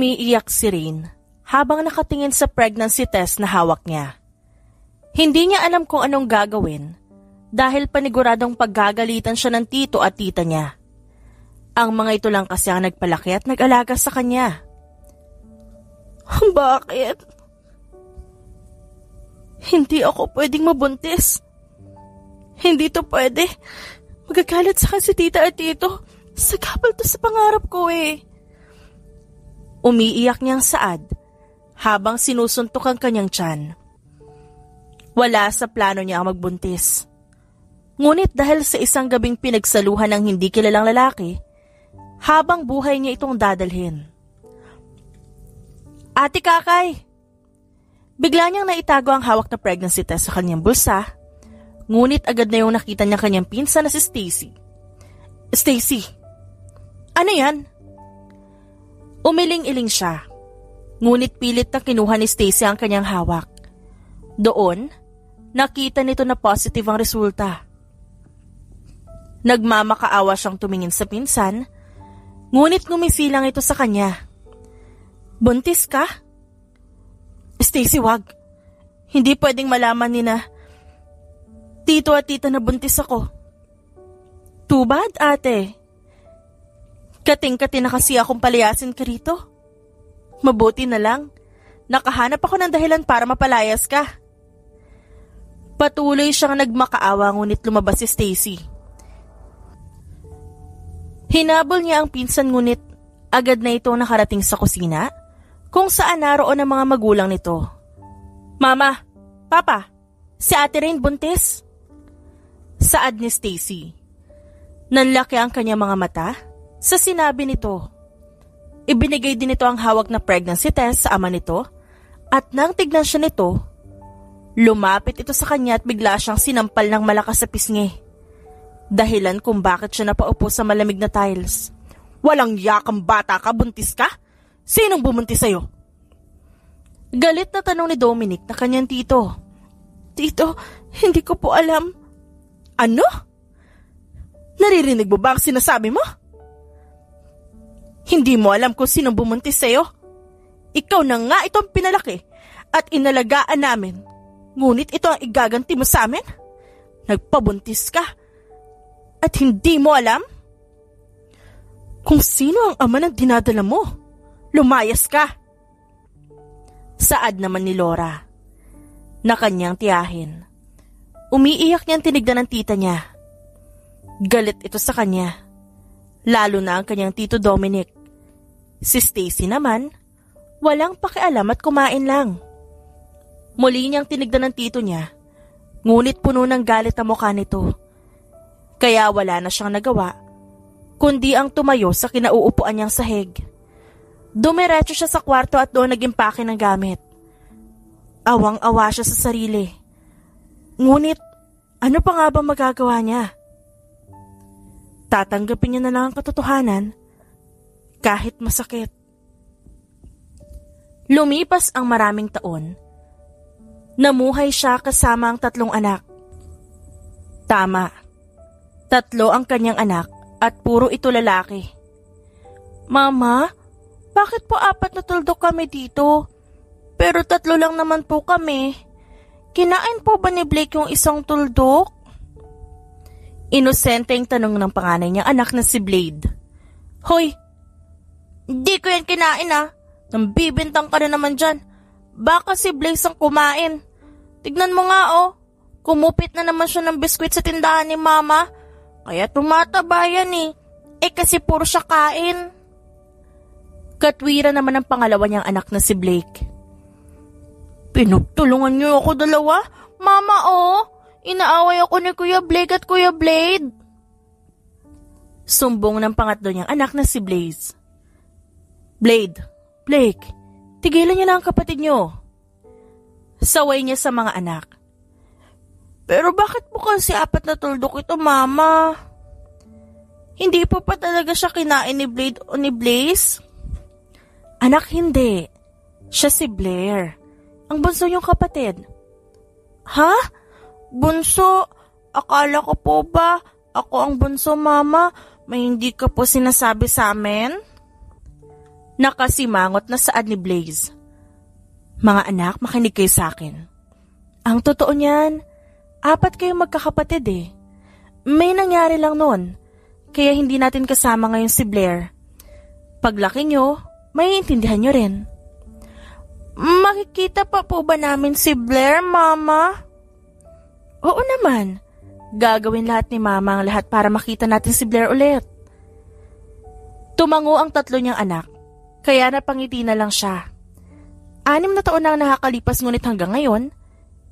Umiiyak si Rain habang nakatingin sa pregnancy test na hawak niya. Hindi niya alam kung anong gagawin dahil paniguradong paggagalitan siya ng tito at tita niya. Ang mga ito lang kasi ang nagpalaki at nag-alaga sa kanya. Bakit? Hindi ako pwedeng mabuntis. Hindi to pwede. Magagalit sa akin si tita at tito. Sagabal to sa pangarap ko eh. Umiiyak niyang saad habang sinusuntok ang kanyang tiyan. Wala sa plano niya ang magbuntis. Ngunit dahil sa isang gabing pinagsaluhan ng hindi kilalang lalaki, habang buhay niya itong dadalhin. Ate Kakay! Bigla niyang naitago ang hawak na pregnancy test sa kanyang bulsa, ngunit agad na yung nakita niya kanyang pinsan na si Stacy. Stacy! Ano yan? Umiling-iling siya, ngunit pilit na kinuha ni Stacy ang kanyang hawak. Doon, nakita nito na positive ang resulta. Nagmamakaawa siyang tumingin sa pinsan, ngunit ngumisilang ito sa kanya. Buntis ka? Stacy, wag. Hindi pwedeng malaman ni na tito at tita na buntis ako. Too bad, ate. Kating-kati na kasi akong palayasin ka rito. Mabuti na lang, nakahanap ako ng dahilan para mapalayas ka. Patuloy siyang nagmakaawa ngunit lumabas si Stacy. Hinabol niya ang pinsan ngunit agad na ito nakarating sa kusina kung saan naroon ang mga magulang nito. Mama, Papa, si Ate Rain buntis. Saad ni Stacy. Nanlaki ang kanyang mga mata sa sinabi nito. Ibinigay din nito ang hawak na pregnancy test sa ama nito at nang tignan siya nito, lumapit ito sa kanya at bigla siyang sinampal ng malakas sa pisngi. Dahilan kung bakit siya napaupo sa malamig na tiles. Walang yakang bata ka, buntis ka? Sinong bumuntis sa'yo? Galit na tanong ni Dominic na kanyang tito. Tito, hindi ko po alam. Ano? Naririnig mo ba ang sinasabi mo? Hindi mo alam kung sinong bumuntis sa'yo? Ikaw na nga itong pinalaki at inalagaan namin. Ngunit ito ang igaganti mo sa amin? Nagpabuntis ka at hindi mo alam? Kung sino ang ama ng dinadala mo, lumayas ka. Saad naman ni Laura na kanyang tiyahin. Umiiyak niyang tinignan ng tita niya. Galit ito sa kanya, lalo na ang kanyang tito Dominic. Si Stacy naman, walang pakialam at kumain lang. Muli niyang tinignan ng tito niya, ngunit puno ng galit ang mukha nito. Kaya wala na siyang nagawa, kundi ang tumayo sa kinauupuan niyang sahig. Dumiretso siya sa kwarto at doon nag-impake ng gamit. Awang-awa siya sa sarili. Ngunit, ano pa nga ba magagawa niya? Tatanggapin niya na lang ang katotohanan, kahit masakit. Lumipas ang maraming taon. Namuhay siya kasama ang 3 anak. Tama, 3 ang kanyang anak at puro ito lalaki. Mama, bakit po 4 na tuldok kami dito? Pero 3 lang naman po kami. Kinain po ba ni Blake yung isang tuldok? Inosenteng tanong ng panganay niyang anak na si Blade. Hoy, hindi ko yan kinain ah. Nambibintang ka na naman dyan. Baka si Blaze ang kumain. Tignan mo nga oh. Kumupit na naman siya ng biskwit sa tindahan ni Mama. Kaya tumataba yan eh. Kasi puro siya kain. Katwira naman ang pangalawa niyang anak na si Blake. Pinagtulungan niyo ako 2. Mama oh. Inaaway ako ni Kuya Blake at Kuya Blade. Sumbong ng pangatlo niyang anak na si Blaze. Blade, Blake, tigilan niyo na ang kapatid niyo. Saway niya sa mga anak. Pero bakit po kasi 4 na tuldok ito, Mama? Hindi po pa talaga siya kinain ni Blade o ni Blaze? Anak, hindi. Siya si Blair, ang bunso niyong kapatid. Ha? Bunso, akala ko po ba ako ang bunso, Mama? May hindi ka po sinasabi sa amin? Nakasimangot na saad ni Blaze. Mga anak, makinig kayo sa akin. Ang totoo niyan, 4 kayong magkakapatid eh. May nangyari lang noon, kaya hindi natin kasama ngayon si Blair. Paglaki nyo, maiintindihan nyo rin. Makikita pa po ba namin si Blair, Mama? Oo naman. Gagawin lahat ni Mama ang lahat para makita natin si Blair ulit. Tumango ang 3 niyang anak, kaya napangiti na lang siya. 6 na taon na ang nakakalipas ngunit hanggang ngayon,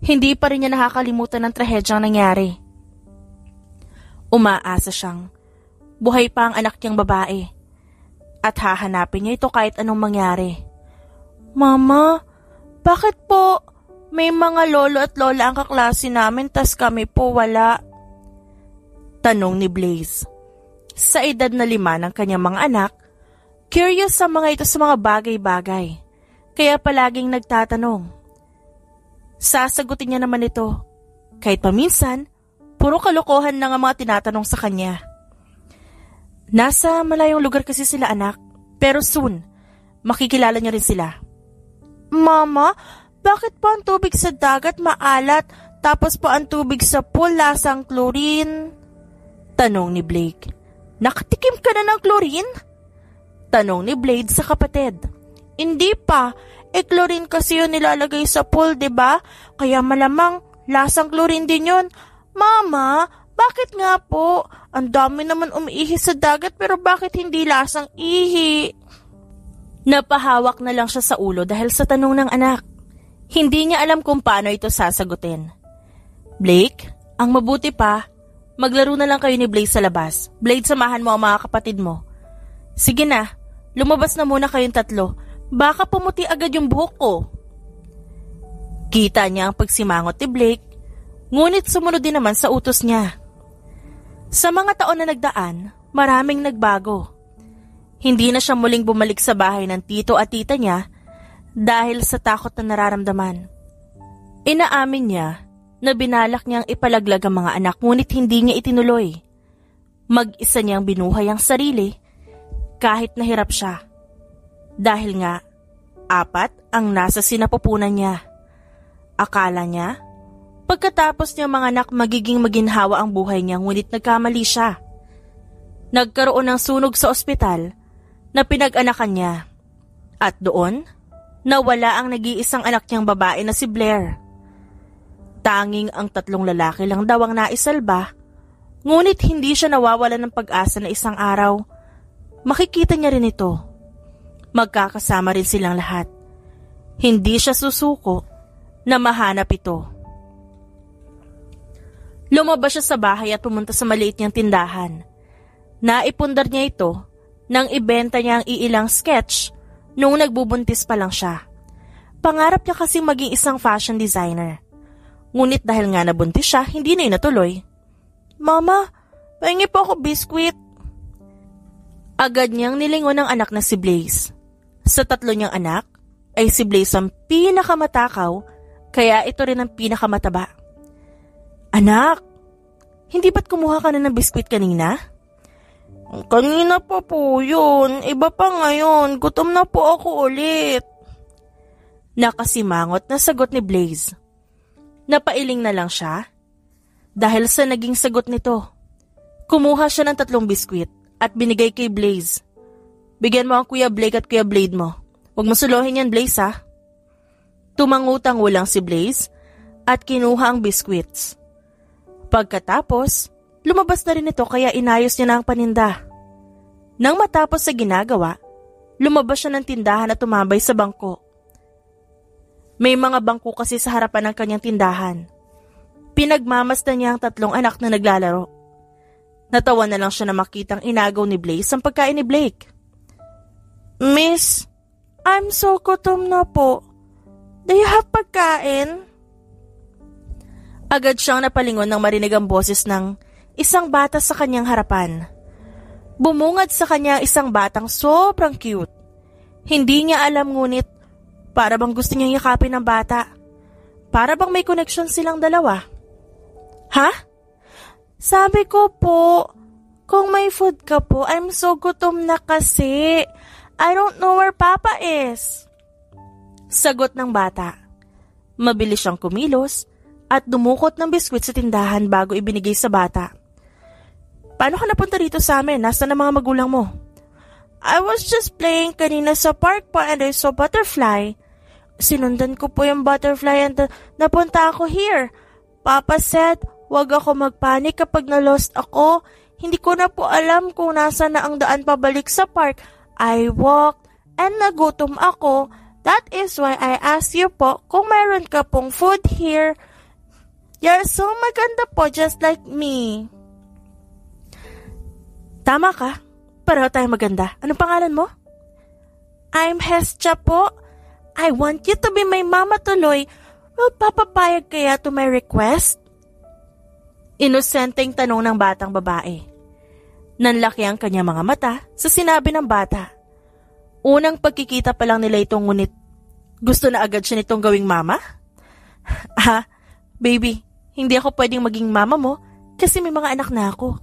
hindi pa rin niya nakakalimutan ang trahedyang nangyari. Umaasa siyang buhay pa ang anak niyang babae at hahanapin niya ito kahit anong mangyari. Mama, bakit po may mga lolo at lola ang kaklase namin tas kami po wala? Tanong ni Blaze. Sa edad na 5 ng kanyang mga anak, curious sa mga ito sa mga bagay-bagay, kaya palaging nagtatanong. Sasagutin niya naman ito, kahit paminsan, puro kalokohan na nga mga tinatanong sa kanya. Nasa malayong lugar kasi sila anak, pero soon, makikilala niya rin sila. Mama, bakit po ang tubig sa dagat maalat tapos po ang tubig sa pool lasang chlorine? Tanong ni Blake. Nakatikim ka na ng chlorine? Tanong ni Blade sa kapatid. Hindi pa, chlorine kasi yun nilalagay sa pool, diba? Kaya malamang lasang chlorine din yun. Mama, bakit nga po? Ang dami naman umiihi sa dagat pero bakit hindi lasang ihi? Napahawak na lang siya sa ulo dahil sa tanong ng anak. Hindi niya alam kung paano ito sasagutin. Blake, ang mabuti pa, maglaro na lang kayo ni Blaze sa labas. Blade, samahan mo ang mga kapatid mo. Sige na, lumabas na muna kayong 3. Baka pumuti agad yung buhok ko. Kita niya ang pagsimangot ni Blake, ngunit sumunod din naman sa utos niya. Sa mga taon na nagdaan, maraming nagbago. Hindi na siya muling bumalik sa bahay ng tito at tita niya dahil sa takot na nararamdaman. Inaamin niya na binalak niyang ipalaglag ang mga anak ngunit hindi niya itinuloy. Mag-isa niyang binuhay ang sarili kahit nahirap siya. Dahil nga, 4 ang nasa sinapupunan niya. Akala niya, pagkatapos niya mga anak magiging maginhawa ang buhay niya ngunit nagkamali siya. Nagkaroon ng sunog sa ospital na pinag-anakan niya. At doon, nawala ang nag-iisang anak niyang babae na si Blair. Tanging ang 3 lalaki lang daw ang naisalba, ngunit hindi siya nawawalan ng pag-asa na isang araw. Makikita niya rin ito. Magkakasama rin silang lahat. Hindi siya susuko na mahanap ito. Lumabas siya sa bahay at pumunta sa maliit niyang tindahan. Naipundar niya ito nang ibenta niya ang iilang sketch noong nagbubuntis pa lang siya. Pangarap niya kasing maging isang fashion designer. Ngunit dahil nga nabuntis siya, hindi na natuloy. Mama, pahingi po ako biskwit. Agad niyang nilingon ang anak na si Blaze. Sa 3 niyang anak, ay si Blaze ang pinakamatakaw, kaya ito rin ang pinakamataba. Anak, hindi ba't kumuha ka na ng biskwit kanina? Kanina pa po yun. Iba pa ngayon. Gutom na po ako ulit. Nakasimangot na sagot ni Blaze. Napailing na lang siya. Dahil sa naging sagot nito, kumuha siya ng 3 biskwit at binigay kay Blaze. Bigyan mo ang Kuya Blake at Kuya Blade mo. Huwag mo suluhin yan, Blaze, ha? Tumangutango lang si Blaze at kinuha ang biskwits. Pagkatapos, lumabas na rin ito kaya inayos niya na ang paninda. Nang matapos sa ginagawa, lumabas siya ng tindahan at tumambay sa bangko. May mga bangko kasi sa harapan ng kanyang tindahan. Pinagmamasdan niya ang 3 anak na naglalaro. Natawa na lang siya na makitang inagaw ni Blaze ang pagkain ni Blake. Miss, I'm so gutom na po. Do you have pagkain? Agad siyang napalingon nang marinig ang boses ng isang bata sa kanyang harapan. Bumungad sa kanya isang batang sobrang cute. Hindi niya alam ngunit para bang gusto niyang yakapin ng bata. Para bang may connection silang dalawa. Ha? Sabi ko po, kung may food ka po, I'm so gutom na kasi. I don't know where Papa is. Sagot ng bata. Mabilis siyang kumilos at dumukot ng biskwit sa tindahan bago ibinigay sa bata. Paano ka napunta dito sa amin? Nasaan ang mga magulang mo? I was just playing kanina sa park po and I saw butterfly. Sinundan ko po yung butterfly and napunta ako here. Papa said, wag ako magpanik kapag na-lost ako. Hindi ko na po alam kung nasa na ang daan pabalik sa park. I walked and nagutom ako. That is why I asked you po kung mayroon ka pong food here. You're so maganda po just like me. Tama ka. Pareho tayo maganda. Anong pangalan mo? I'm Hestia po. I want you to be my mama tuloy. Will papapayag kaya to my request? Inosenteng tanong ng batang babae. Nanlaki ang kanyang mga mata sa sinabi ng bata. Unang pagkikita pa lang nila itong ngunit gusto na agad siya nitong gawing mama? Baby, hindi ako pwedeng maging mama mo kasi may mga anak na ako.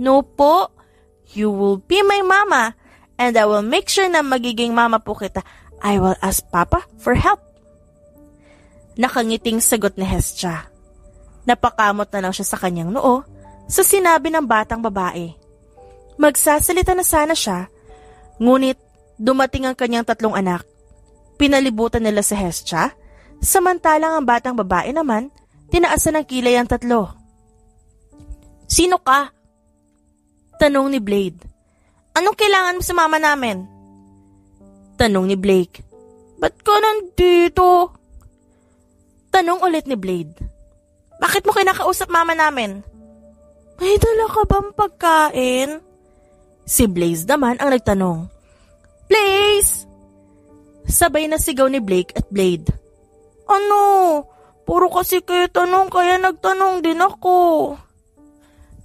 No po, you will be my mama and I will make sure na magiging mama po kita. I will ask Papa for help. Nakangiting sagot ni Hestia. Napakamot na lang siya sa kanyang noo sa sinabi ng batang babae. Magsasalita na sana siya, ngunit dumating ang kanyang 3 anak. Pinalibutan nila si Hestia, samantalang ang batang babae naman, tinaasan ng kilay ang 3. Sino ka? Tanong ni Blade. Anong kailangan mo sa mama namin? Tanong ni Blake. Ba't ka nandito? Tanong ulit ni Blade. Bakit mo kinakausap mama namin? May dala ka bang pagkain? Si Blaze naman ang nagtanong. Blaze! Sabay na sigaw ni Blake at Blade. Ano? Puro kasi kayo tanong kaya nagtanong din ako.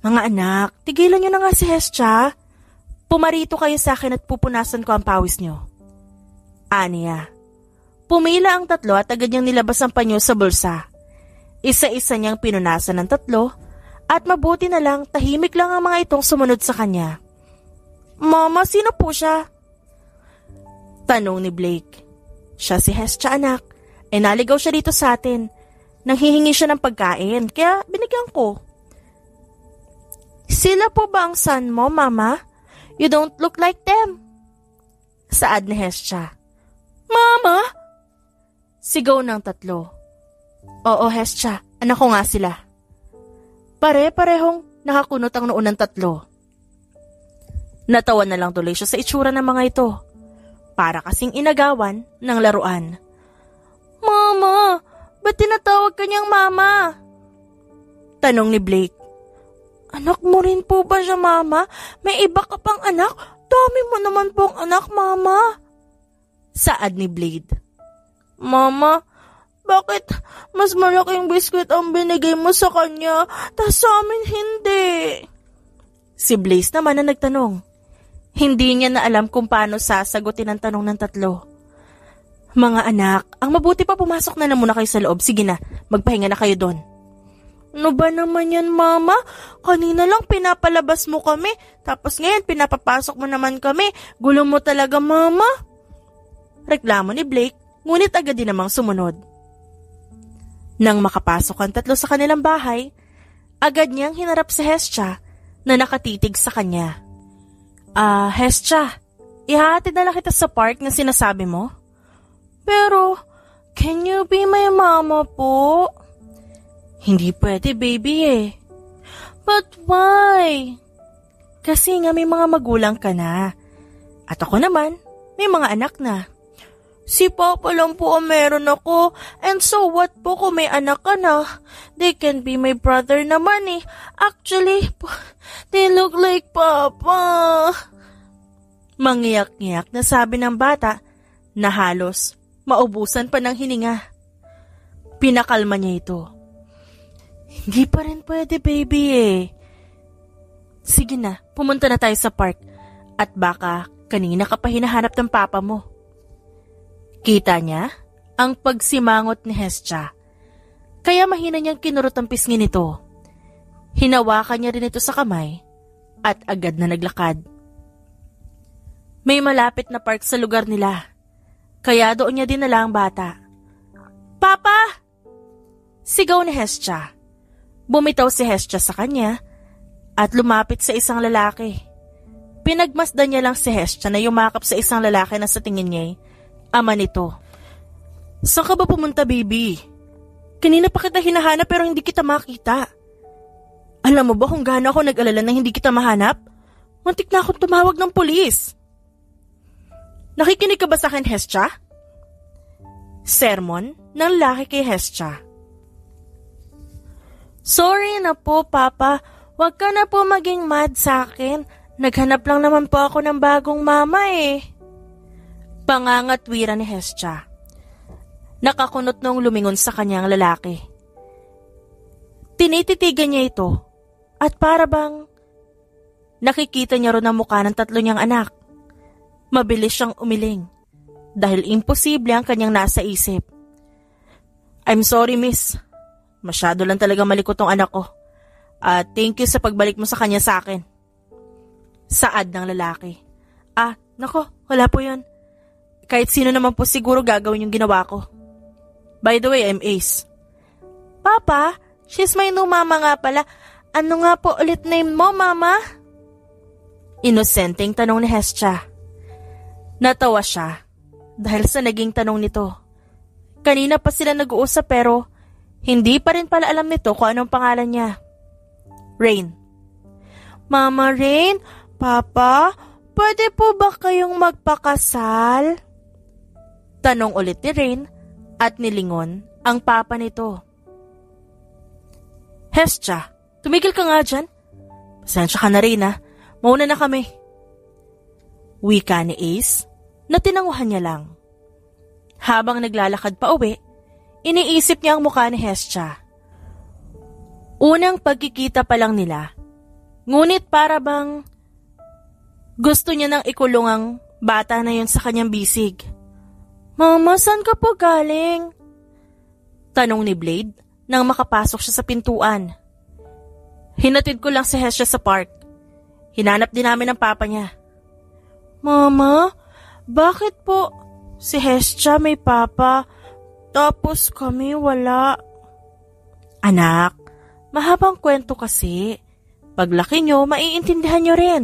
Mga anak, tigilan nyo na nga si Hestia. Pumarito kayo sa akin at pupunasan ko ang pawis nyo. Aniya. Pumila ang 3 at agad niyang nilabas ang panyo sa bulsa. Isa-isa niyang pinunasan ng 3 at mabuti na lang tahimik lang ang mga itong sumunod sa kanya. Mama, sino po siya? Tanong ni Blake. Siya si Hestia, anak. Naligaw siya dito sa atin. Nanghihingi siya ng pagkain, kaya binigyan ko. Sila po ba ang son mo, Mama? You don't look like them. Saad ni Hestia. Mama? Sigaw ng 3. Oo, Hestia. Anak ko nga sila. Pare-parehong nakakunot ang noo ng 3. Natawa na lang tuloy siya sa itsura ng mga ito. Para kasing inagawan ng laruan. Mama, ba't tinatawag kanyang mama? Tanong ni Blake. Anak mo rin po ba siya, Mama? May iba ka pang anak? Dami mo naman pong anak, Mama. Saad ni Blade. Mama, bakit mas malaking biskwit ang binigay mo sa kanya, tas sa amin hindi? Si Blaze naman ang nagtanong. Hindi niya na alam kung paano sasagutin ang tanong ng 3. Mga anak, ang mabuti pa pumasok na muna kayo sa loob. Sige na, magpahinga na kayo doon. Ano ba naman yan, Mama? Kanina lang pinapalabas mo kami, tapos ngayon pinapapasok mo naman kami. Gulo mo talaga, Mama. Reklamo ni Blake, ngunit agad din namang sumunod. Nang makapasok ang 3 sa kanilang bahay, agad niyang hinarap si Hestia na nakatitig sa kanya. Hestia, ihahatid na lang kita sa park na sinasabi mo? Pero, can you be my mama po? Hindi pwede, baby eh. But why? Kasi nga may mga magulang ka na. At ako naman, may mga anak na. Si Papa lang po ang meron ako. And so what po kung may anak ka na? They can be my brother naman eh. Actually, they look like Papa. Mangiyak-ngiyak na sabi ng bata na halos maubusan pa ng hininga. Pinakalma niya ito. Hindi pa rin pwede, baby eh. Sige na, pumunta na tayo sa park. At baka kanina ka pa hinahanap ng papa mo. Kita niya ang pagsimangot ni Hestia. Kaya mahina niyang kinurot ang pisngi nito. Hinawakan niya rin ito sa kamay at agad na naglakad. May malapit na park sa lugar nila, kaya doon niya dinala ang bata. "Papa!" Sigaw ni Hestia. Bumitaw si Hestia sa kanya at lumapit sa isang lalaki. Pinagmasdan niya lang si Hestia na yumakap sa isang lalaki na sa tingin niya ama nito. "Saan ka ba pumunta, baby? Kanina pa kita hinahanap pero hindi kita makita. Alam mo ba kung gaano ako nag-alala na hindi kita mahanap? Muntik na akong tumawag ng pulis." "Nakikinig ka ba sa akin, Hestia?" Sermon ng lalaki kay Hestia. "Sorry na po, Papa. Huwag ka na po maging mad sa akin. Naghanap lang naman po ako ng bagong mama eh." Pangangatwira ni Hestia. Nakakunot nung lumingon sa kanyang lalaki. Tinititigan niya ito at para bang nakikita niya ron ang mukha ng tatlo niyang anak. Mabilis siyang umiling dahil imposible ang kanyang nasa isip. "I'm sorry, miss. Masyado lang talaga malikot tong anak ko. At thank you sa pagbalik mo sa kanya sa akin." Saad ng lalaki. Nako, wala po yun. Kahit sino naman po siguro gagawin yung ginawa ko. By the way, I'm Ace." "Papa, she's my new mama nga pala. Ano nga po ulit name mo, mama?" Inosenteng tanong ni Hestia. Natawa siya dahil sa naging tanong nito. Kanina pa sila nag-uusap pero hindi pa rin pala alam nito kung anong pangalan niya. Rain. "Mama Rain, Papa, pwede po ba kayong magpakasal?" Tanong ulit ni Rain at nilingon ang papa nito. "Hestia, tumigil ka nga dyan. Pasensya ka na rin mauna na kami." Wika ni Ace na tinanguhan niya lang. Habang naglalakad pa uwi, iniisip niya ang mukha ni Hestia. Unang pagkikita pa lang nila, ngunit para bang gusto niya nang ikulong ang bata na yun sa kanyang bisig. "Mama, saan ka po galing?" Tanong ni Blade nang makapasok siya sa pintuan. "Hinatid ko lang si Hestia sa park. Hinanap din namin ang papa niya." "Mama, bakit po si Hestia may papa tapos kami wala?" "Anak, mahabang kwento kasi. Paglaki nyo, maiintindihan nyo rin."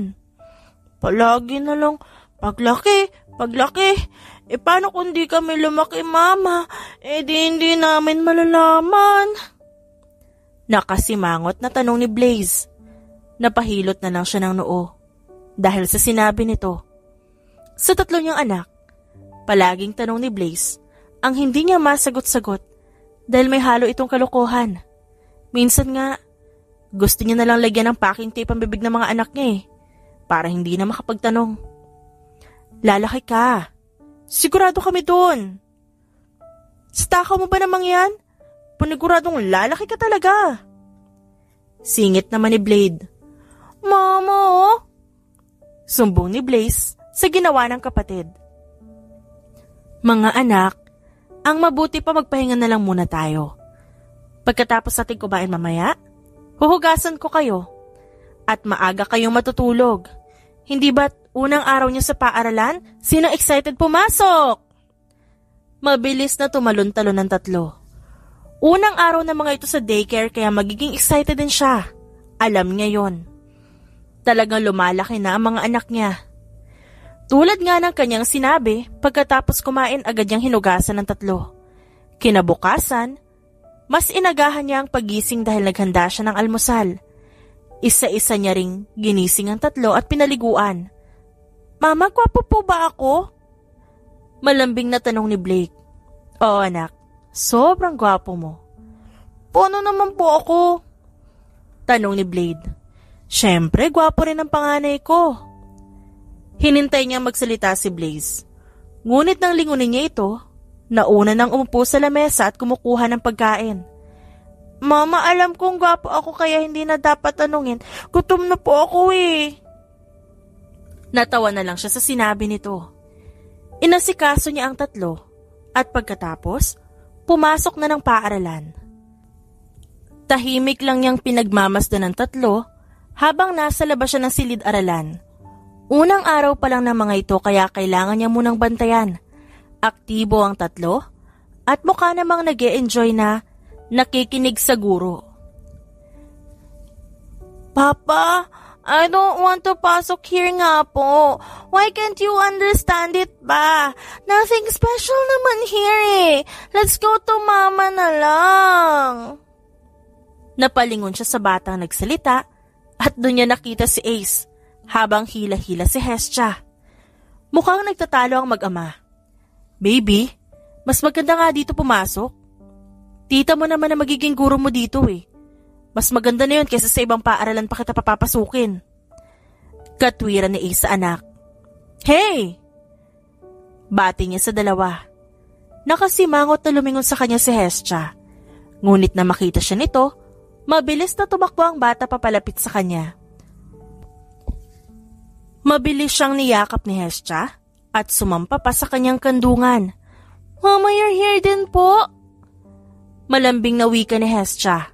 "Palagi na lang, paglaki. Paano kung di kami lumaki, Mama? Di hindi namin malalaman." Nakasimangot na tanong ni Blaze. Napahilot na lang siya ng noo dahil sa sinabi nito. Sa tatlo niyang anak, palaging tanong ni Blaze ang hindi niya masagot-sagot dahil may halo itong kalokohan. Minsan nga, gusto niya na lang lagyan ng packing tape ang bibig ng mga anak niya para hindi na makapagtanong. "Lalaki ka. Sigurado kami doon." "Stakaw mo ba namang yan? Paniguradong lalaki ka talaga." Singit naman ni Blade. "Mama!" Sumbong ni Blaze sa ginawa ng kapatid. "Mga anak, ang mabuti pa magpahinga na lang muna tayo. Pagkatapos natin kumain mamaya, huhugasan ko kayo at maaga kayong matutulog. Hindi ba't unang araw niyo sa paaralan? Sino excited pumasok?" Mabilis na tumalon-talon ng tatlo. Unang araw ng mga ito sa daycare kaya magiging excited din siya. Alam niya yon. Talagang lumalaki na ang mga anak niya. Tulad nga ng kanyang sinabi, pagkatapos kumain agad niyang hinugasan ng tatlo. Kinabukasan, mas inagahan niya ang pagising dahil naghanda siya ng almusal. Isa-isa niya ring ginising ang tatlo at pinaliguan. "Mama, gwapo po ba ako?" Malambing na tanong ni Blake. "Oo anak, sobrang gwapo mo." "Paano naman po ako?" tanong ni Blade. "Syempre, gwapo rin ang panganay ko." Hinintay niya magsalita si Blaze. Ngunit nang lingunin niya ito, nauna nang umupo sa lamesa at kumukuha ng pagkain. "Mama, alam kong gwapo ako kaya hindi na dapat tanungin. Gutom na po ako eh." Natawa na lang siya sa sinabi nito. Inasikaso niya ang tatlo at pagkatapos, pumasok na ng paaralan. Tahimik lang niyang pinagmamasdan ng tatlo habang nasa labas siya ng silid-aralan. Unang araw pa lang ng mga ito kaya kailangan niya munang bantayan. Aktibo ang tatlo at mukha namang nag-e-enjoy na nakikinig sa guro. Papa, I don't want to pasok here nga po. Why can't you understand it ba? Nothing special naman here eh. Let's go to mama na lang. Napalingon siya sa batang nagsalita at doon niya nakita si Ace habang hila-hila si Hestia. Mukhang nagtatalo ang mag-ama. Baby, mas maganda nga dito pumasok. Tita mo naman na magiging guro mo dito eh. Mas maganda na yun kaysa sa ibang paaralan pa kita papapasukin. Katwiran ni Ace sa anak. Hey! Bati niya sa dalawa. Nakasimangot na lumingon sa kanya si Hestia. Ngunit na makita siya nito, mabilis na tumakbo ang bata papalapit sa kanya. Mabilis siyang niyakap ni Hestia at sumampa pa sa kanyang kandungan. Mama, you're here din po? Malambing na wika ni Hestia.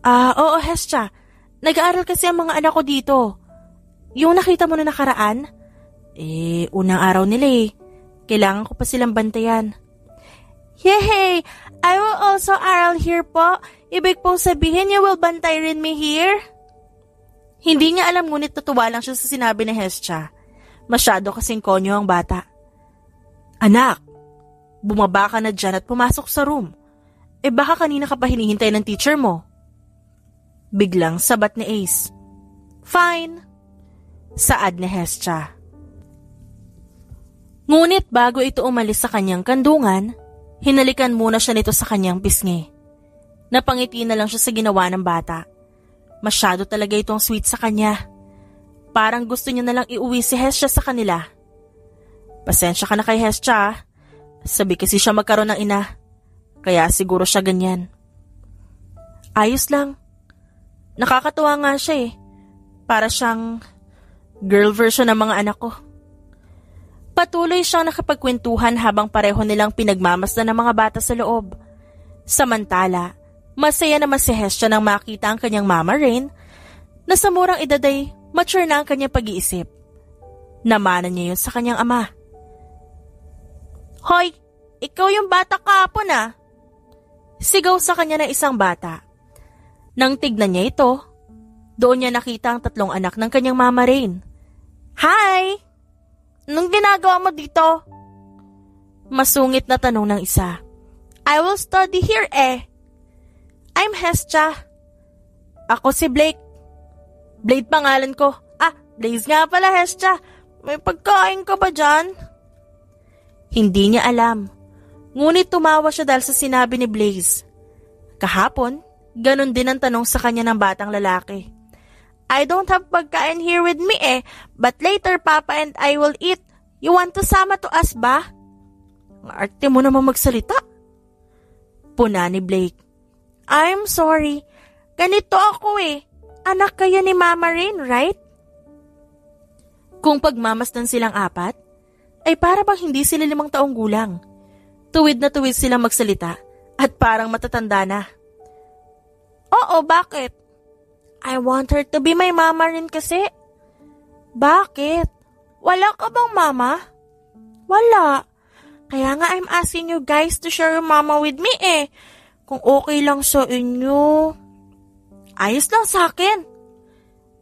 Oo Hestia. Nag-aaral kasi ang mga anak ko dito. Yung nakita mo na nakaraan? Unang araw nila eh. Kailangan ko pa silang bantayan. Yehey! I will also aral here po. Ibig pong sabihin you will bantay rin me here? Hindi niya alam ngunit natuwa lang siya sa sinabi ni Hestia. Masyado kasing konyo ang bata. Anak, bumaba ka na dyan at pumasok sa room. Baka kanina ka pa hinihintay ng teacher mo. Biglang sabat ni Ace. Fine. Saad ni Hestia. Ngunit bago ito umalis sa kanyang kandungan, hinalikan muna siya nito sa kanyang pisngi. Napangiti na lang siya sa ginawa ng bata. Masyado talaga itong sweet sa kanya. Parang gusto niya na lang iuwi si Hestia sa kanila. Pasensya ka na kay Hestia. Sabi kasi siya magkaroon ng ina. Kaya siguro siya ganyan. Ayos lang. Nakakatuwa nga siya eh. Para siyang girl version ng mga anak ko. Patuloy siyang nakapagkwentuhan habang pareho nilang pinagmamasdan ng mga bata sa loob. Samantala, masaya naman si Hestia nang makita ang kanyang Mama Rain na sa murang edad ay mature na ang kanyang pag-iisip. Namanan niya yun sa kanyang ama. Hoy, ikaw yung bata kahapon ah. Sigaw sa kanya ng isang bata. Nang tignan niya ito, doon niya nakita ang tatlong anak ng kanyang Mama Rain. Hi! Anong ginagawa mo dito? Masungit na tanong ng isa. I will study here eh. I'm Hestia. Ako si Blake. Blade pangalan ko. Blaze nga pala Hestia. May pagkain ka ba dyan? Hindi niya alam. Ngunit tumawa siya dahil sa sinabi ni Blaze. Kahapon, ganon din ang tanong sa kanya ng batang lalaki. I don't have pagkain here with me eh, but later Papa and I will eat. You want to sama to us ba? Ang arte mo naman magsalita. Puna ni Blake. I'm sorry. Ganito ako eh. Anak kayo ni Mama Rain, right? Kung pagmamasdan silang apat, ay para bang hindi sila 5 taong gulang. Tuwid na tuwid silang magsalita at parang matatanda na. Oo, bakit? I want her to be my mama rin kasi. Bakit? Wala ka bang mama? Wala. Kaya nga I'm asking you guys to share your mama with me eh. Kung okay lang sa inyo. Ayos lang sa akin.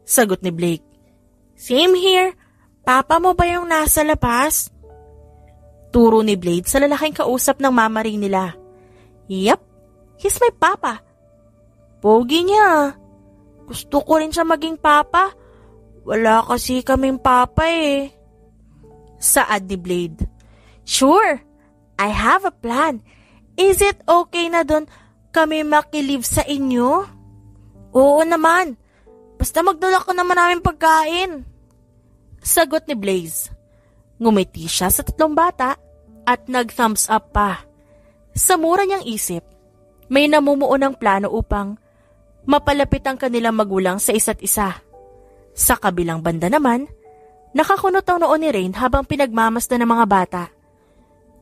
Sagot ni Blake. Same here. Papa mo ba yung nasa labas? Turo ni Blade sa lalaking kausap ng mama rin nila. Yep, he's my papa. Pogi niya. Gusto ko rin siya maging papa. Wala kasi kaming papa eh. Saad ni Blade. Sure, I have a plan. Is it okay na doon kami makilive sa inyo? Oo naman. Basta magdala ko naman namin pagkain. Sagot ni Blaze. Ngumiti siya sa 3 bata at nag-thumbs up pa. Sa mura niyang isip, may namumuo ng plano upang mapalapit ang kanilang magulang sa isa't isa. Sa kabilang banda naman, nakakunot ang noo ni Rain habang pinagmamasdan ng mga bata.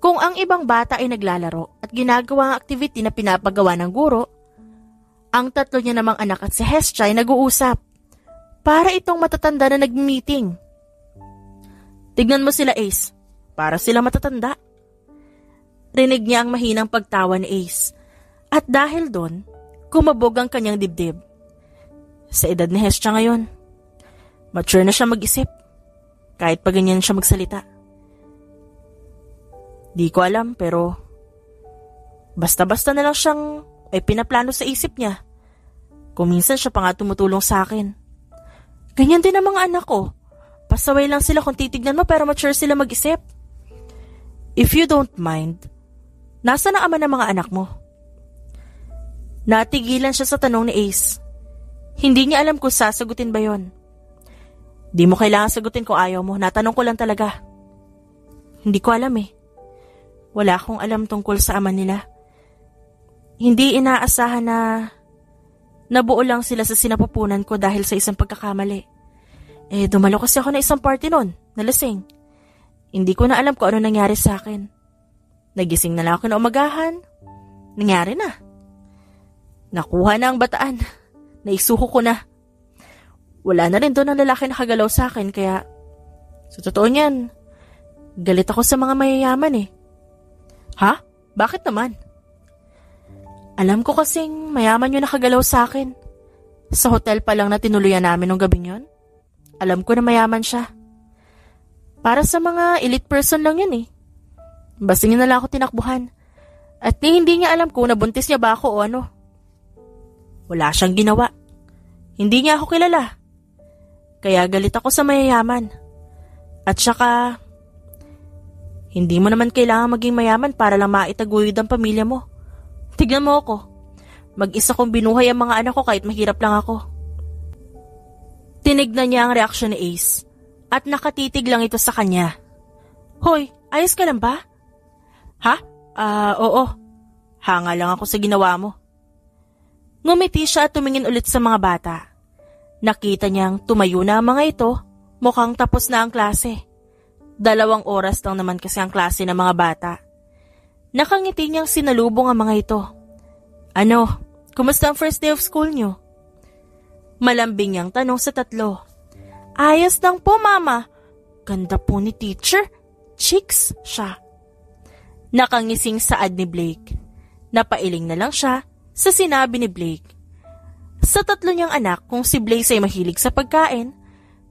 Kung ang ibang bata ay naglalaro at ginagawa ang activity na pinapagawa ng guro, ang 3 niya namang anak at si Hestia ay nag-uusap. Para itong matatanda na nag-meeting. Tignan mo sila, Ace. Para sila matatanda. Rinig niya ang mahinang pagtawa ni Ace. At dahil doon, kumabog ang kanyang dibdib. Sa edad ni Hestia ngayon, mature na siya mag-isip. Kahit pa ganyan siya magsalita. Di ko alam pero basta-basta na lang siyang pinaplano sa isip niya. Kung minsan siya pa nga tumutulong sa akin. Ganyan din ang mga anak ko. Pasaway lang sila kung titignan mo pero mature sila mag-isip. If you don't mind, nasaan ang ama ng mga anak mo? Natigilan siya sa tanong ni Ace. Hindi niya alam kung sasagutin ba yon. Di mo kailangan sagutin kung ayaw mo. Natanong ko lang talaga. Hindi ko alam eh. Wala akong alam tungkol sa ama nila. Hindi inaasahan na nabuo lang sila sa sinapupunan ko dahil sa isang pagkakamali. Dumalo kasi ako na isang party noon, nalasing. Hindi ko na alam kung ano nangyari sa akin. Nagising na lang ako na umagahan. Nangyari na. Nakuha na ang bataan. Naisuho ko na. Wala na rin doon ang lalaki nakagalaw sa akin kaya sa totoo niyan, galit ako sa mga mayayaman eh. Ha? Bakit naman? Alam ko kasing mayaman yung nakagalaw sa akin. Sa hotel pa lang na tinuluyan namin nung gabing yon. Alam ko na mayaman siya. Para sa mga elite person lang yun eh. Basta niya na lang ako tinakbuhan. At hindi niya alam kung nabuntis niya ba ako o ano. Wala siyang ginawa. Hindi niya ako kilala. Kaya galit ako sa mayayaman. At saka, hindi mo naman kailangan maging mayaman para lang maitaguyod ang pamilya mo. Tignan mo ako. Mag-isa kong binuhay ang mga anak ko kahit mahirap lang ako. Tinignan niya ang reaksyon ni Ace at nakatitig lang ito sa kanya. Hoy, ayos ka lang ba? Ha? Oo. Hanga lang ako sa ginawa mo. Ngumiti siya at tumingin ulit sa mga bata. Nakita niyang tumayo na ang mga ito, mukhang tapos na ang klase. 2 oras lang naman kasi ang klase ng mga bata. Nakangiti niyang sinalubong ang mga ito. Ano, kumusta ang first day of school niyo? Malambing niyang tanong sa 3. Ayos lang po, mama. Ganda po ni teacher. Chicks siya. Nakangising saad ni Blake. Napailing na lang siya sa sinabi ni Blake. Sa 3 niyang anak, kung si Blaze ay mahilig sa pagkain,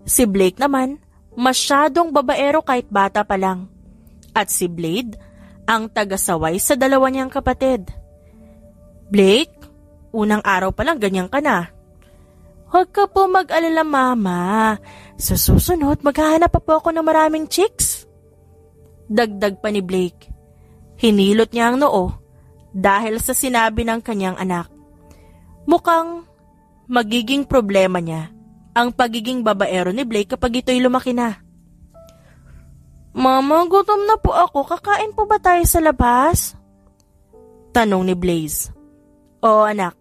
si Blake naman masyadong babaero kahit bata pa lang. At si Blade ang tagasaway sa 2 niyang kapatid. Blake, unang araw pa lang ganyan ka na. Huwag ka po mag-alala, mama. Sa susunod, maghahanap pa po ako ng maraming chicks. Dagdag pa ni Blake. Hinilot niya ang noo dahil sa sinabi ng kanyang anak. Mukhang magiging problema niya ang pagiging babaero ni Blake kapag ito'y lumaki na. Mama, gutom na po ako. Kakain po ba tayo sa labas? Tanong ni Blaze. Oo, anak.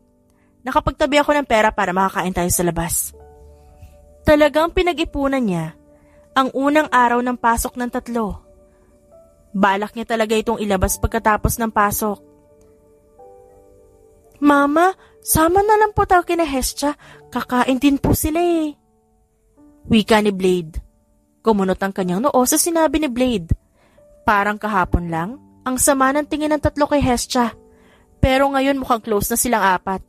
Nakapagtabi ako ng pera para makakain tayo sa labas. Talagang pinag-ipunan niya ang unang araw ng pasok ng 3. Balak niya talaga itong ilabas pagkatapos ng pasok. Mama, sama na lang po tayo kina Hestia. Kakain din po sila eh. Wika ni Blade. Kumunot ang kanyang noo sa sinabi ni Blade. Parang kahapon lang, ang sama ng tingin ng 3 kay Hestia. Pero ngayon mukhang close na silang 4.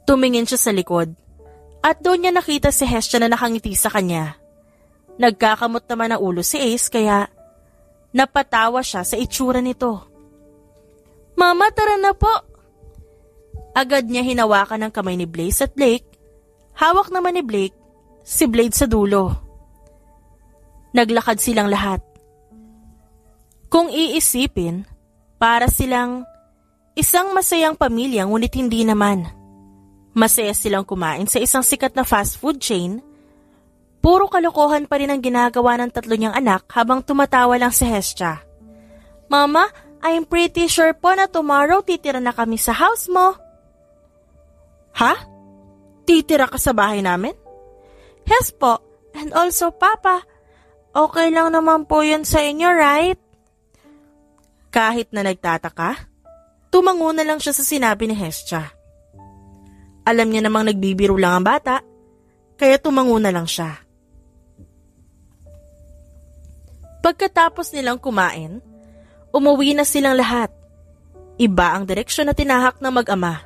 Tumingin siya sa likod. At doon niya nakita si Hestia na nakangiti sa kanya. Nagkakamot naman ang ulo si Ace kaya napatawa siya sa itsura nito. Mama, tara na po. Agad niya hinawakan ang kamay ni Blaze at Blake. Hawak naman ni Blake si Blade sa dulo. Naglakad silang lahat. Kung iisipin, para silang isang masayang pamilya ngunit hindi naman. Masaya silang kumain sa isang sikat na fast food chain. Puro kalokohan pa rin ang ginagawa ng 3 niyang anak habang tumatawa lang si Hestia. Mama, I'm pretty sure po na tomorrow titira na kami sa house mo. Ha? Titira ka sa bahay namin? Yes po. And also, Papa, okay lang naman po yun sa inyo, right? Kahit na nagtataka, tumango na lang siya sa sinabi ni Hestia. Alam niya namang nagbibiro lang ang bata, kaya tumango na lang siya. Pagkatapos nilang kumain, umuwi na silang lahat. Iba ang direksyon na tinahak ng mag-ama.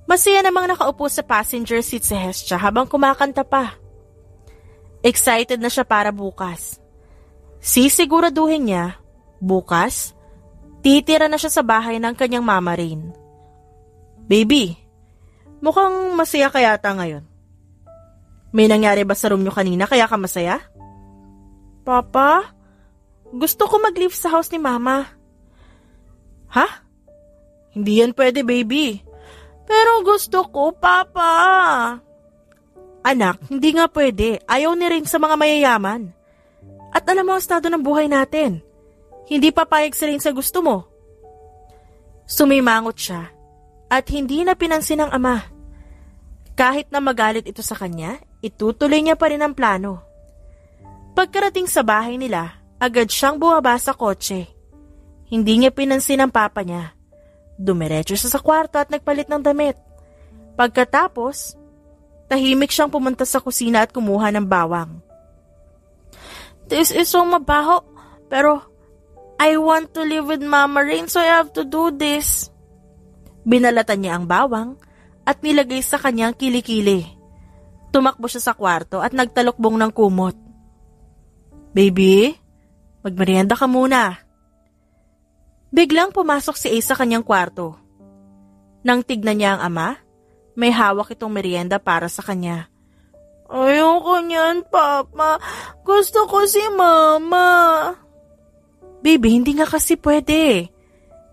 Masaya namang nakaupo sa passenger seat si Hestia habang kumakanta pa. Excited na siya para bukas. Sisiguraduhin niya, bukas, titira na siya sa bahay ng kanyang Mama Rain. Baby, mukhang masaya ka yata ngayon. May nangyari ba sa room niyo kanina kaya ka masaya? Papa, gusto ko mag-leave sa house ni Mama. Ha? Hindi yan pwede, baby. Pero gusto ko, Papa. Anak, hindi nga pwede. Ayaw ni Rain sa mga mayayaman. At alam mo ang estado ng buhay natin. Hindi papayag si Rain sa gusto mo. Sumimangot siya at hindi na pinansin ng ama. Kahit na magalit ito sa kanya, itutuloy niya pa rin ang plano. Pagkarating sa bahay nila, agad siyang bumaba sa kotse. Hindi niya pinansin ang papa niya. Dumiretso siya sa kwarto at nagpalit ng damit. Pagkatapos, tahimik siyang pumunta sa kusina at kumuha ng bawang. This is so mabaho, pero I want to live with Mama Rain so I have to do this. Binalatan niya ang bawang at nilagay sa kanyang kilikili. Tumakbo siya sa kwarto at nagtalokbong ng kumot. Baby, magmerienda ka muna. Biglang pumasok si Ace sa kanyang kwarto. Nang tignan niya ang ama, may hawak itong merienda para sa kanya. Ayoko niyan, Papa. Gusto ko si Mama. Baby, hindi nga kasi pwede.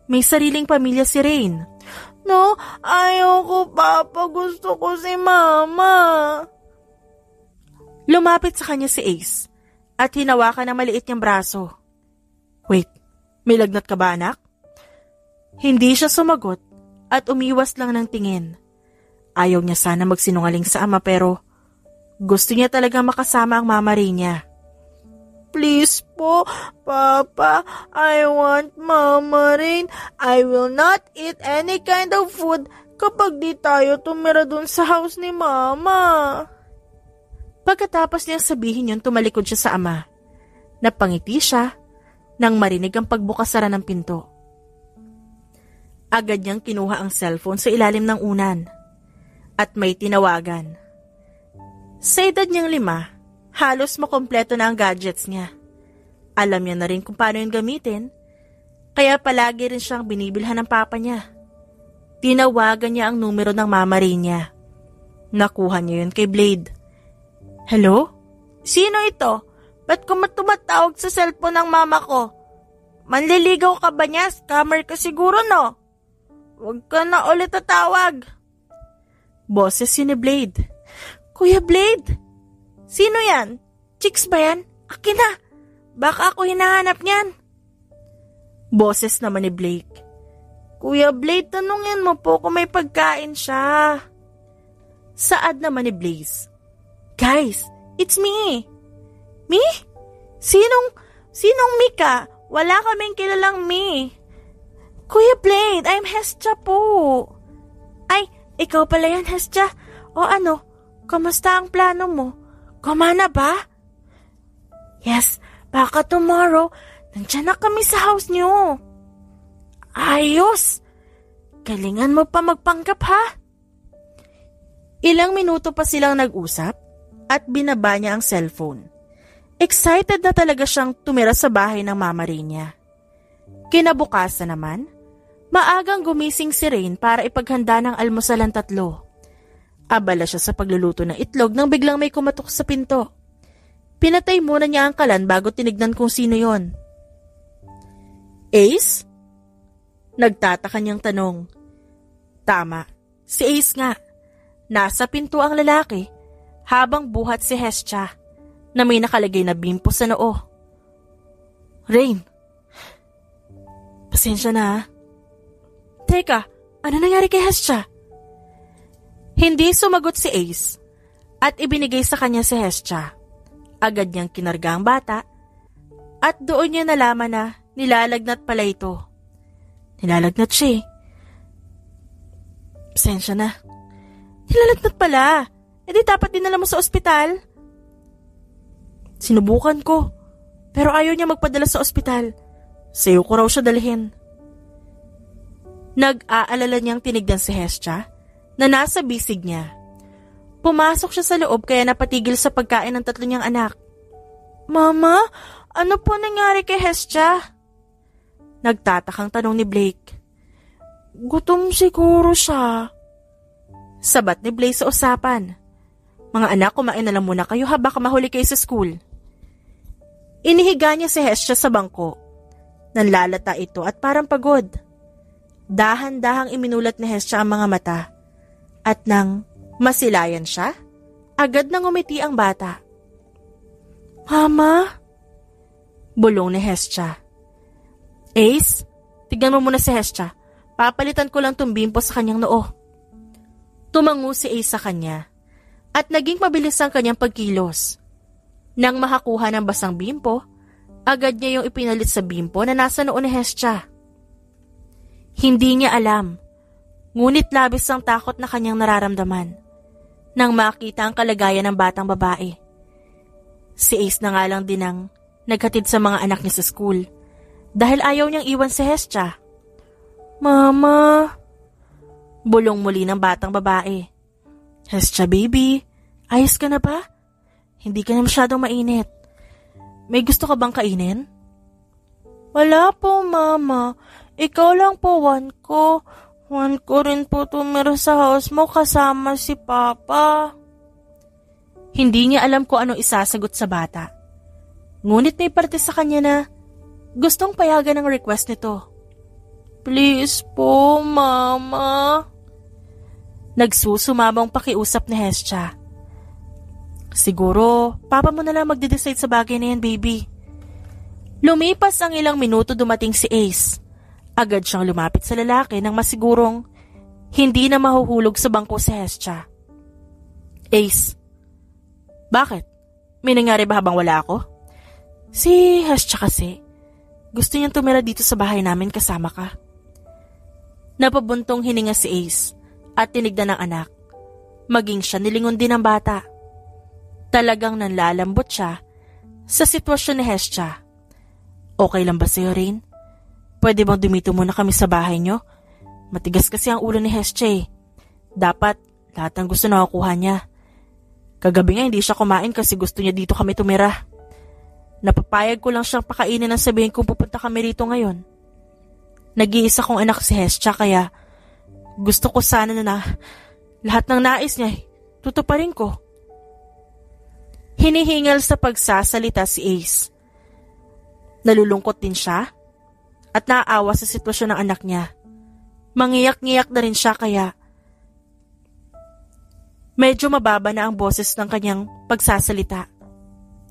May sariling pamilya si Rain. No, ayoko, Papa. Gusto ko si Mama. Lumapit sa kanya si Ace at hinawakan ang maliit niyang braso. Wait, may lagnat ka ba, anak? Hindi siya sumagot at umiwas lang ng tingin. Ayaw niya sana magsinungaling sa ama pero gusto niya talaga makasama ang Mama Rain niya. Please po, Papa, I want Mama Rain. I will not eat any kind of food kapag di tayo tumira dun sa house ni Mama. Pagkatapos niyang sabihin yun, tumalikod siya sa ama. Napangiti siya nang marinig ang pagbukas-sara ng pinto. Agad niyang kinuha ang cellphone sa ilalim ng unan at may tinawagan. Sa edad niyang 5, halos makompleto na ang gadgets niya. Alam niya na rin kung paano yun gamitin, kaya palagi rin siyang binibilhan ng papa niya. Tinawagan niya ang numero ng Mama Rain niya. Nakuha niya yun kay Blade. Hello? Sino ito? Ba't ko tumatawag sa cellphone ng mama ko? Manliligaw ka ba niya? Scammer ka siguro, no? Huwag ka na ulit tatawag. Boses yun ni Blade. Kuya Blade? Sino yan? Chicks ba yan? Akin na. Baka ako hinahanap niyan. Boses naman ni Blake. Kuya Blade, tanungin mo po kung may pagkain siya. Saad naman ni Blaze. Guys, it's me. Me? Sinong me ka? Wala kaming kilalang me. Kuya Blade, I'm Hestia po. Ay, ikaw pala yan, Hestia. O ano, kamusta ang plano mo? Kumana ba? Yes, baka tomorrow, nandiyan na kami sa house niyo. Ayos! Galingan mo pa magpanggap ha? Ilang minuto pa silang nag-usap at binaba niya ang cellphone. Excited na talaga siyang tumira sa bahay ng Mama Rain niya. Kinabukasan naman, maagang gumising si Rain para ipaghanda ng almusal ang tatlo. Abala siya sa pagluluto ng itlog nang biglang may kumatok sa pinto. Pinatay muna niya ang kalan bago tinignan kung sino yon. Ace? Nagtataka niyang tanong. Tama, si Ace nga. Nasa pinto ang lalaki habang buhat si Hestia na may nakalagay na bimpo sa noo. Rain, pasensya na ha. Teka, ano nangyari kay Hestia? Hindi sumagot si Ace at ibinigay sa kanya si Hestia. Agad niyang kinarga ang bata at doon niya nalaman na nilalagnat pala ito. Nilalagnat siya eh. Pasensya na. Nilalagnat pala. E di dapat dinala mo sa ospital. Sinubukan ko. Pero ayaw niya magpadala sa ospital. Sa'yo ko raw siya dalhin. Nag-aalala niyang tinignan si Hestia na nasa bisig niya. Pumasok siya sa loob kaya napatigil sa pagkain ng tatlo niyang anak. Mama, ano po nangyari kay Hestia? Nagtatakang tanong ni Blake. Gutom siguro siya. Sabat ni Blake sa usapan. Mga anak, kumain na lang muna kayo ha, baka mahuli kayo sa school. Inihiga niya si Hestia sa bangko. Nanlalata ito at parang pagod. Dahan-dahang iminulat ni Hestia ang mga mata. At nang masilayan siya, agad nang umiti ang bata. Mama? Bulong ni Hestia. Ace, tignan mo muna si Hestia. Papalitan ko lang tong bimpo sa kanyang noo. Tumango si Ace sa kanya at naging mabilis ang kanyang pagkilos. Nang makakuha ng basang bimpo, agad niya yung ipinalit sa bimpo na nasa noo ni Hestia. Hindi niya alam, ngunit labis ang takot na kanyang nararamdaman nang makita ang kalagayan ng batang babae. Si Ace na nga lang din ang naghatid sa mga anak niya sa school dahil ayaw niyang iwan si Hestia. Mama, bulong muli ng batang babae. Hestia baby, ayos ka na ba? Hindi ka na masyadong mainit. May gusto ka bang kainin? Wala po, Mama. Ikaw lang po, Juan ko. Juan ko rin po tumira sa house mo kasama si Papa. Hindi niya alam kung anong isasagot sa bata. Ngunit may parte sa kanya na gustong payagan ang request nito. Please po, Mama. Nagsusumabang pakiusap ni Hestia. Siguro, Papa mo na lang magde-decide sa bagay na yan, baby. Lumipas ang ilang minuto dumating si Ace. Agad siyang lumapit sa lalaki nang masigurong hindi na mahuhulog sa bangko si Hestia. Ace, bakit? May nangyari ba habang wala ako? Si Hestia kasi, gusto niyang tumira dito sa bahay namin kasama ka. Napabuntong hininga si Ace at tinignan ng anak. Maging siya nilingon din ng bata. Talagang nanlalambot siya sa sitwasyon ni Hestia. Okay lang ba sa'yo, Rain? Pwede bang dumito muna kami sa bahay niyo? Matigas kasi ang ulo ni Hestia eh. Dapat lahat ng gusto nakukuha niya. Kagabi nga hindi siya kumain kasi gusto niya dito kami tumira. Napapayag ko lang siyang pakainin ang sabihin kung pupunta kami rito ngayon. Nag-iisa kong anak si Hestia kaya gusto ko sana na lahat ng nais niya tutuparin ko. Hinihingal sa pagsasalita si Ace. Nalulungkot din siya at naaawa sa sitwasyon ng anak niya. Mangiyak-ngiyak na rin siya kaya medyo mababa na ang boses ng kanyang pagsasalita.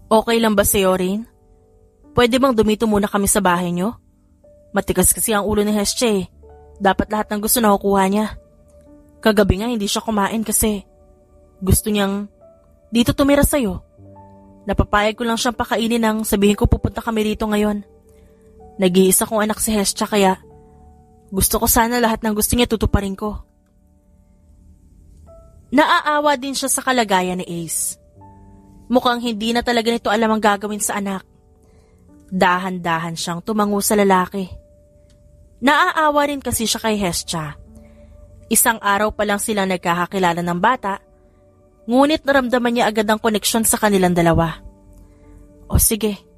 Okay lang ba sa'yo, Rain? Pwede bang dumito muna kami sa bahay niyo? Matigas kasi ang ulo ni Hestia eh. Dapat lahat ng gusto nakukuha niya. Kagabi nga hindi siya kumain kasi gusto niyang dito tumira sa'yo. Napapayag ko lang siyang pakainin nang sabihin ko pupunta kami rito ngayon. Nag-iisa kong anak si Hestia kaya gusto ko sana lahat ng gusto niya tutuparin ko. Naaawa din siya sa kalagayan ni Ace. Mukhang hindi na talaga nito alam ang gagawin sa anak. Dahan-dahan siyang tumango sa lalaki. Naaawa rin kasi siya kay Hestia. Isang araw pa lang silang nagkakakilala ng bata, ngunit naramdaman niya agad ang koneksyon sa kanilang dalawa. O sige,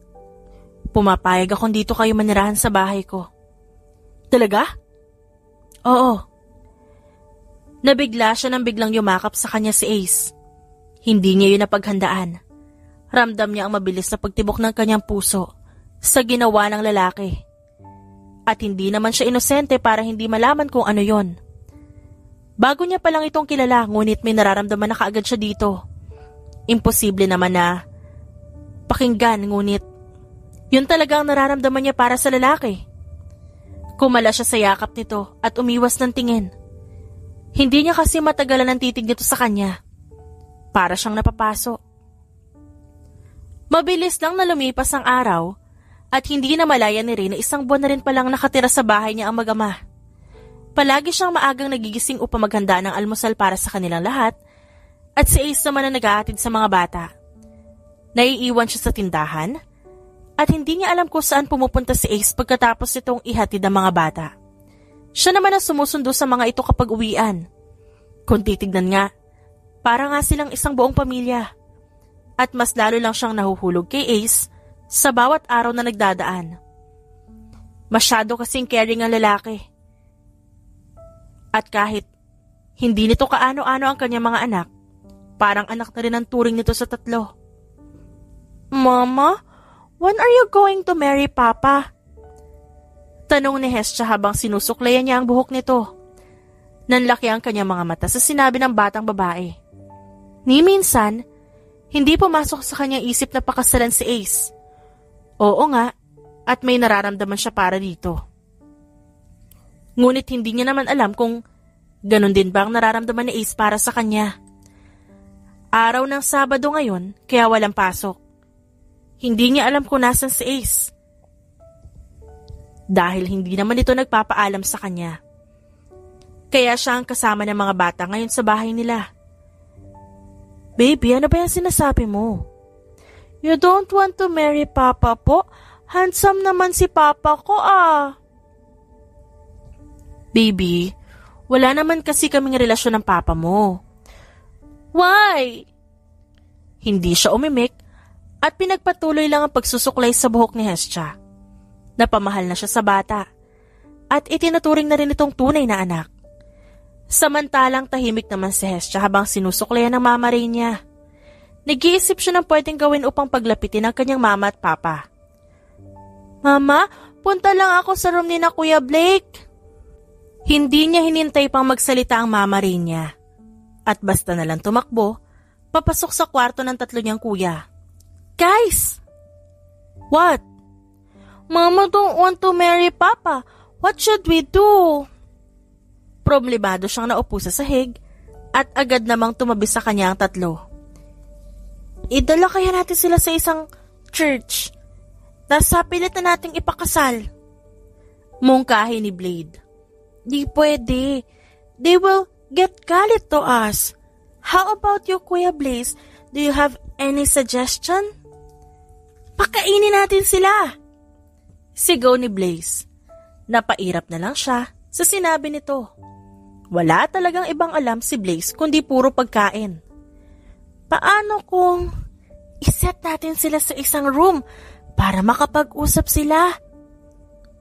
pumapayag akong dito kayo manirahan sa bahay ko. Talaga? Oo. Nabigla siya nang biglang yumakap sa kanya si Ace. Hindi niya yun napaghandaan. Ramdam niya ang mabilis na pagtibok ng kanyang puso sa ginawa ng lalaki. At hindi naman siya inosente para hindi malaman kung ano yon. Bago niya palang itong kilala, ngunit may nararamdaman na kaagad siya dito. Imposible naman na pakinggan, ngunit yun talaga ang nararamdaman niya para sa lalaki. Kumala siya sa yakap nito at umiwas ng tingin. Hindi niya kasi matagalan ang titig nito sa kanya. Para siyang napapaso. Mabilis lang na lumipas ang araw at hindi na malaya ni Ray na isang buwan na rin palang nakatira sa bahay niya ang mag-ama. Palagi siyang maagang nagigising upang maghanda ng almusal para sa kanilang lahat at si Ace naman na nag-aatid sa mga bata. Naiiwan siya sa tindahan at hindi niya alam kung saan pumupunta si Ace pagkatapos itong ihatid ang mga bata. Siya naman ang sumusundo sa mga ito kapag uwian. Kung titignan nga, para nga silang isang buong pamilya. At mas lalo lang siyang nahuhulog kay Ace sa bawat araw na nagdadaan. Masyado kasing caring ang lalaki. At kahit hindi nito kaano-ano ang kanyang mga anak, parang anak na rin ang turing nito sa tatlo. Mama, when are you going to marry Papa? Tanong ni Hestia habang sinusuklayan niya ang buhok nito. Nanlaki ang kanyang mga mata sa sinabi ng batang babae. Ni minsan, hindi pumasok sa kanyang isip na pakasalan si Ace. Oo nga, at may nararamdaman siya para dito. Ngunit hindi niya naman alam kung ganun din ba ang nararamdaman ni Ace para sa kanya. Araw ng Sabado ngayon, kaya walang pasok. Hindi niya alam kung nasan si Ace. Dahil hindi naman ito nagpapaalam sa kanya. Kaya siya ang kasama ng mga bata ngayon sa bahay nila. Baby, ano ba yung sinasabi mo? You don't want to marry Papa po? Handsome naman si Papa ko ah. Baby, wala naman kasi kaming relasyon ng Papa mo. Why? Hindi siya umimik at pinagpatuloy lang ang pagsusuklay sa buhok ni Hestia. Napamahal na siya sa bata at itinuturing na rin itong tunay na anak. Samantalang tahimik naman si Hestia habang sinusuklayan ng mama rin niya. Nag-iisip siya ng pwedeng gawin upang paglapitin ang kanyang mama at papa. Mama, punta lang ako sa room ni na Kuya Blake. Hindi niya hinintay pang magsalita ang mama rin niya. At basta na lang tumakbo, papasok sa kwarto ng tatlo niyang kuya. Guys! What? Mama don't want to marry Papa. What should we do? Problemado siyang naupo sa sahig at agad namang tumabi sa kanya ang tatlo. Idala kaya natin sila sa isang church. Nasa pilit na nating ipakasal. Mungkahi ni Blade. Di pwede. They will get galit to us. How about you, Kuya Blaze? Do you have any suggestion? Pakainin natin sila. Sigaw ni Blaze. Napairap na lang siya sa sinabi nito. Wala talagang ibang alam si Blaze kundi puro pagkain. Paano kung iset natin sila sa isang room para makapag-usap sila?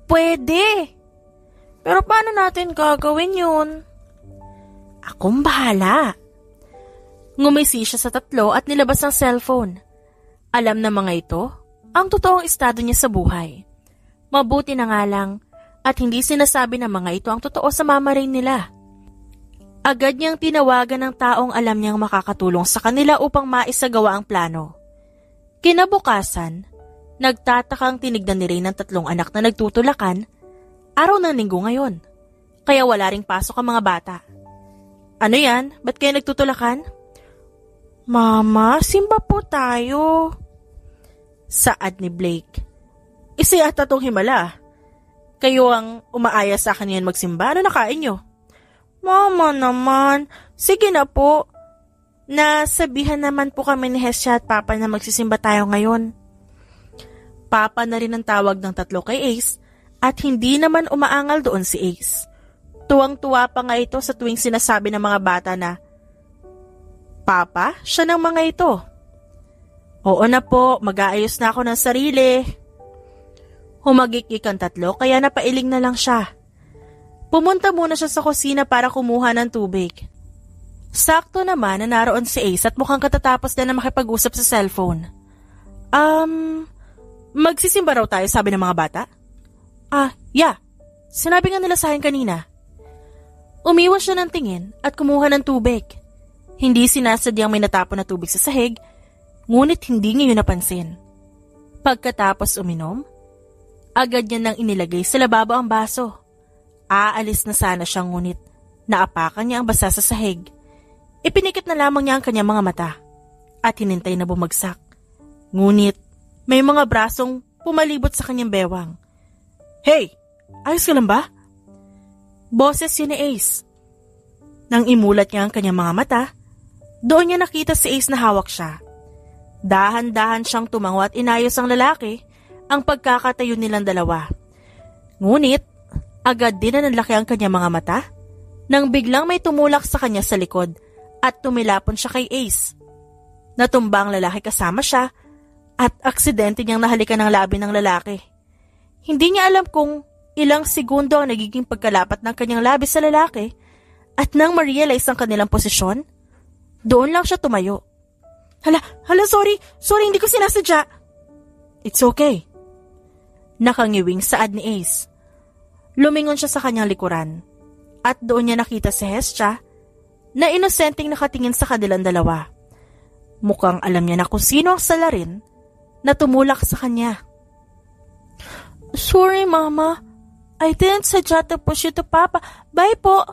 Pwede. Pero paano natin gagawin yun? Akong bahala. Ngumisi siya sa tatlo at nilabas ang cellphone. Alam na mga ito ang totoong estado niya sa buhay. Mabuti na nga lang at hindi sinasabi ng mga ito ang totoo sa mama rin nila. Agad niyang tinawagan ng taong alam niyang makakatulong sa kanila upang maisagawa ang plano. Kinabukasan, nagtatakang tinignan ni Ray ng tatlong anak na nagtutulakan, araw ng linggo ngayon, kaya wala ring pasok ang mga bata. Ano yan? Ba't kayo nagtutulakan? Mama, simba po tayo. Saad ni Blake. Isa yata tong himala. Kayo ang umaaya sa akin yan magsimba. Ano nakain nyo? Mama naman, sige na po. Nasabihan naman po kami ni Hestia at Papa na magsisimba tayo ngayon. Papa na rin ang tawag ng tatlo kay Ace at hindi naman umaangal doon si Ace. Tuwang-tuwa pa nga ito sa tuwing sinasabi ng mga bata na, Papa, siya ng mga ito. Oo na po, mag-aayos na ako ng sarili. Humagik-ik ang tatlo kaya napailing na lang siya. Pumunta muna siya sa kusina para kumuha ng tubig. Sakto naman na naroon si Ace at mukhang katatapos na makipag-usap sa cellphone. Magsisimba raw tayo, sabi ng mga bata? Yeah. Sinabi nga nila sa akin kanina. Umiwas siya ng tingin at kumuha ng tubig. Hindi sinasadyang may natapon na tubig sa sahig, ngunit hindi niya yun napansin. Pagkatapos uminom, agad niya nang inilagay sa lababo ang baso. Aalis na sana siya ngunit naapakan niya ang basa sa sahig. Ipinikit na lamang niya ang kanyang mga mata at hinintay na bumagsak. Ngunit may mga brasong pumalibot sa kanyang bewang. Hey! Ayos ka lang ba? Boses yun ni Ace. Nang imulat niya ang kanyang mga mata, doon niya nakita si Ace na hawak siya. Dahan-dahan siyang tumango at inayos ang lalaki ang pagkakatayo nilang dalawa. Ngunit, agad din na nanlaki ang kanyang mga mata nang biglang may tumulak sa kanya sa likod at tumilapon siya kay Ace. Natumba ang lalaki kasama siya at aksidente niyang nahalikan ng labi ng lalaki. Hindi niya alam kung ilang segundo ang nagiging pagkalapat ng kanyang labi sa lalaki at nang ma-realize ang kanilang posisyon, doon lang siya tumayo. Hala, sorry, hindi ko sinasadya. It's okay. Nakangiwing saad ni Ace. Lumingon siya sa kanyang likuran at doon niya nakita si Hestia na inosenteng nakatingin sa kanilang dalawa. Mukhang alam niya na kung sino ang salarin na tumulak sa kanya. Sorry, Mama. I didn't sadya to push you to Papa. Bye po.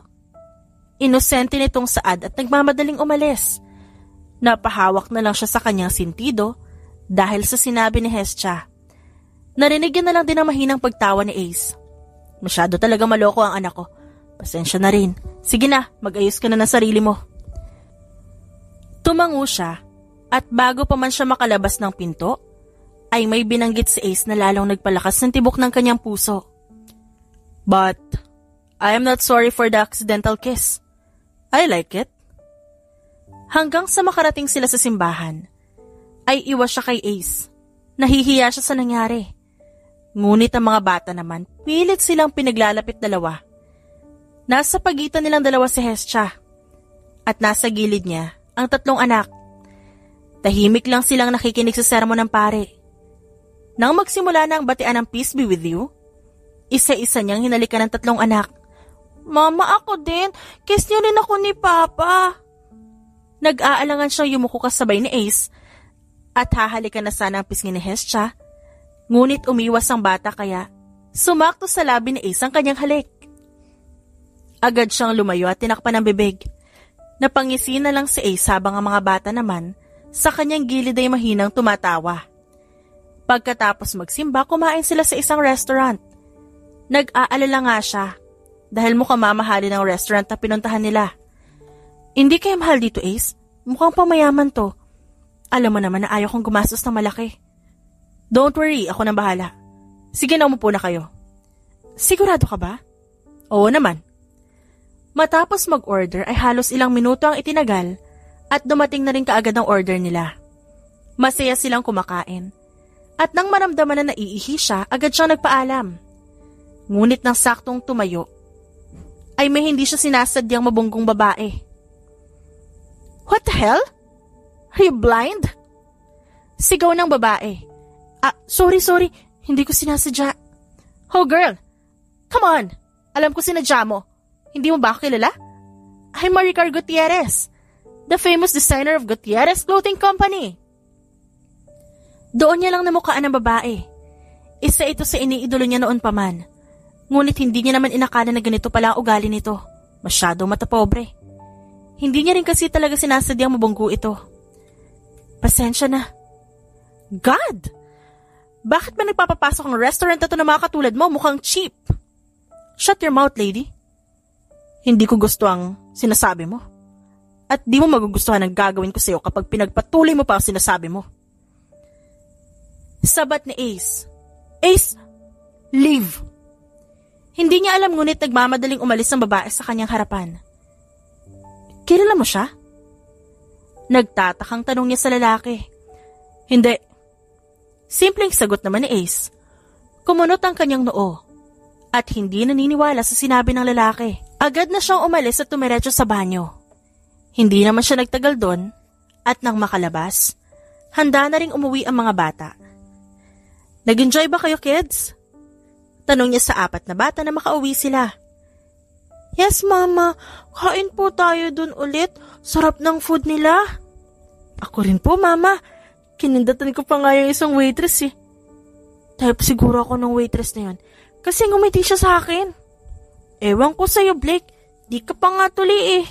Inosente nitong saad at nagmamadaling umalis. Napahawak na lang siya sa kanyang sintido dahil sa sinabi ni Hestia. Narinig niya na lang din ang mahinang pagtawa ni Ace. Masyado talaga maloko ang anak ko. Pasensya na rin. Sige na, mag-ayos ka na ng sarili mo. Tumango siya at bago pa man siya makalabas ng pinto, ay may binanggit si Ace na lalong nagpalakas ng tibok ng kanyang puso. But, I am not sorry for the accidental kiss. I like it. Hanggang sa makarating sila sa simbahan, ay iwas siya kay Ace. Nahihiya siya sa nangyari. Ngunit ang mga bata naman, pilit silang pinaglalapit dalawa. Nasa pagitan nilang dalawa si Hestia at nasa gilid niya ang tatlong anak. Tahimik lang silang nakikinig sa sermon ng pare. Nang magsimula na ang batian ng Peace be with you, isa-isa niyang hinalikan ng tatlong anak. Mama, ako din. Kiss niyo rin ako ni Papa. Nag-aalangan siyang yumuko kasabay ni Ace at hahalikan na sana ang pisngi ni Hestia. Ngunit umiwas ang bata kaya sumakto sa labi ni Ace ang kanyang halik. Agad siyang lumayo at tinakpan ang bibig. Napangisi na lang si Ace habang ang mga bata naman sa kanyang gilid ay mahinang tumatawa. Pagkatapos magsimba, kumain sila sa isang restaurant. Nag-aalala nga siya dahil mukhang mamahalin ang restaurant na pinuntahan nila. Hindi kayo mahal dito, Ace. Mukhang pamayaman to. Alam mo naman na ayaw kong gumastos ng malaki. Don't worry, ako nang bahala. Sige na, umupo na kayo. Sigurado ka ba? Oo naman. Matapos mag-order ay halos ilang minuto ang itinagal at dumating na rin kaagad ang order nila. Masaya silang kumakain. At nang maramdaman na naiihi siya, agad siyang nagpaalam. Ngunit nang saktong tumayo, ay may hindi siya sinasadyang mabunggong babae. What the hell? Are you blind? Sigaw ng babae. Sorry. Hindi ko sinasadya. Oh girl, come on. Alam ko sinadya mo. Hindi mo ba ako kilala? I'm Maricar Gutierrez, the famous designer of Gutierrez Clothing Company. Doon niya lang namukaan ng babae. Isa ito sa iniidolo niya noon pa man. Ngunit hindi niya naman inakala na ganito pala ang ugali nito. Masyado matapobre. Hindi niya rin kasi talaga sinasadyang mabunggo ito. Pasensya na. God! Bakit ba nagpapapasok ang restaurant na to na mga katulad mo? Mukhang cheap. Shut your mouth, lady. Hindi ko gusto ang sinasabi mo. At di mo magugustuhan ang gagawin ko sa'yo kapag pinagpatuloy mo pa ang sinasabi mo. Sabat ni Ace. Ace, leave. Hindi niya alam ngunit nagmamadaling umalis ang babae sa kanyang harapan. Kilala mo siya? Nagtatakang tanong niya sa lalaki. Hindi. Simpleng sagot naman ni Ace. Kumunot ang kanyang noo at hindi naniniwala sa sinabi ng lalaki. Agad na siyang umalis at tumiretso sa banyo. Hindi naman siya nagtagal doon at nang makalabas, handa na ring umuwi ang mga bata. Nag-enjoy ba kayo, kids? Tanong niya sa apat na bata na makauwi sila. Yes, Mama. Kain po tayo dun ulit. Sarap ng food nila. Ako rin po, Mama. Kinindatan ko pa nga yung isang waitress eh. Type siguro ako ng waitress na yun. Kasi ngumiti siya sa akin. Ewan ko sa'yo, Blake. Di ka pa nga tuli eh.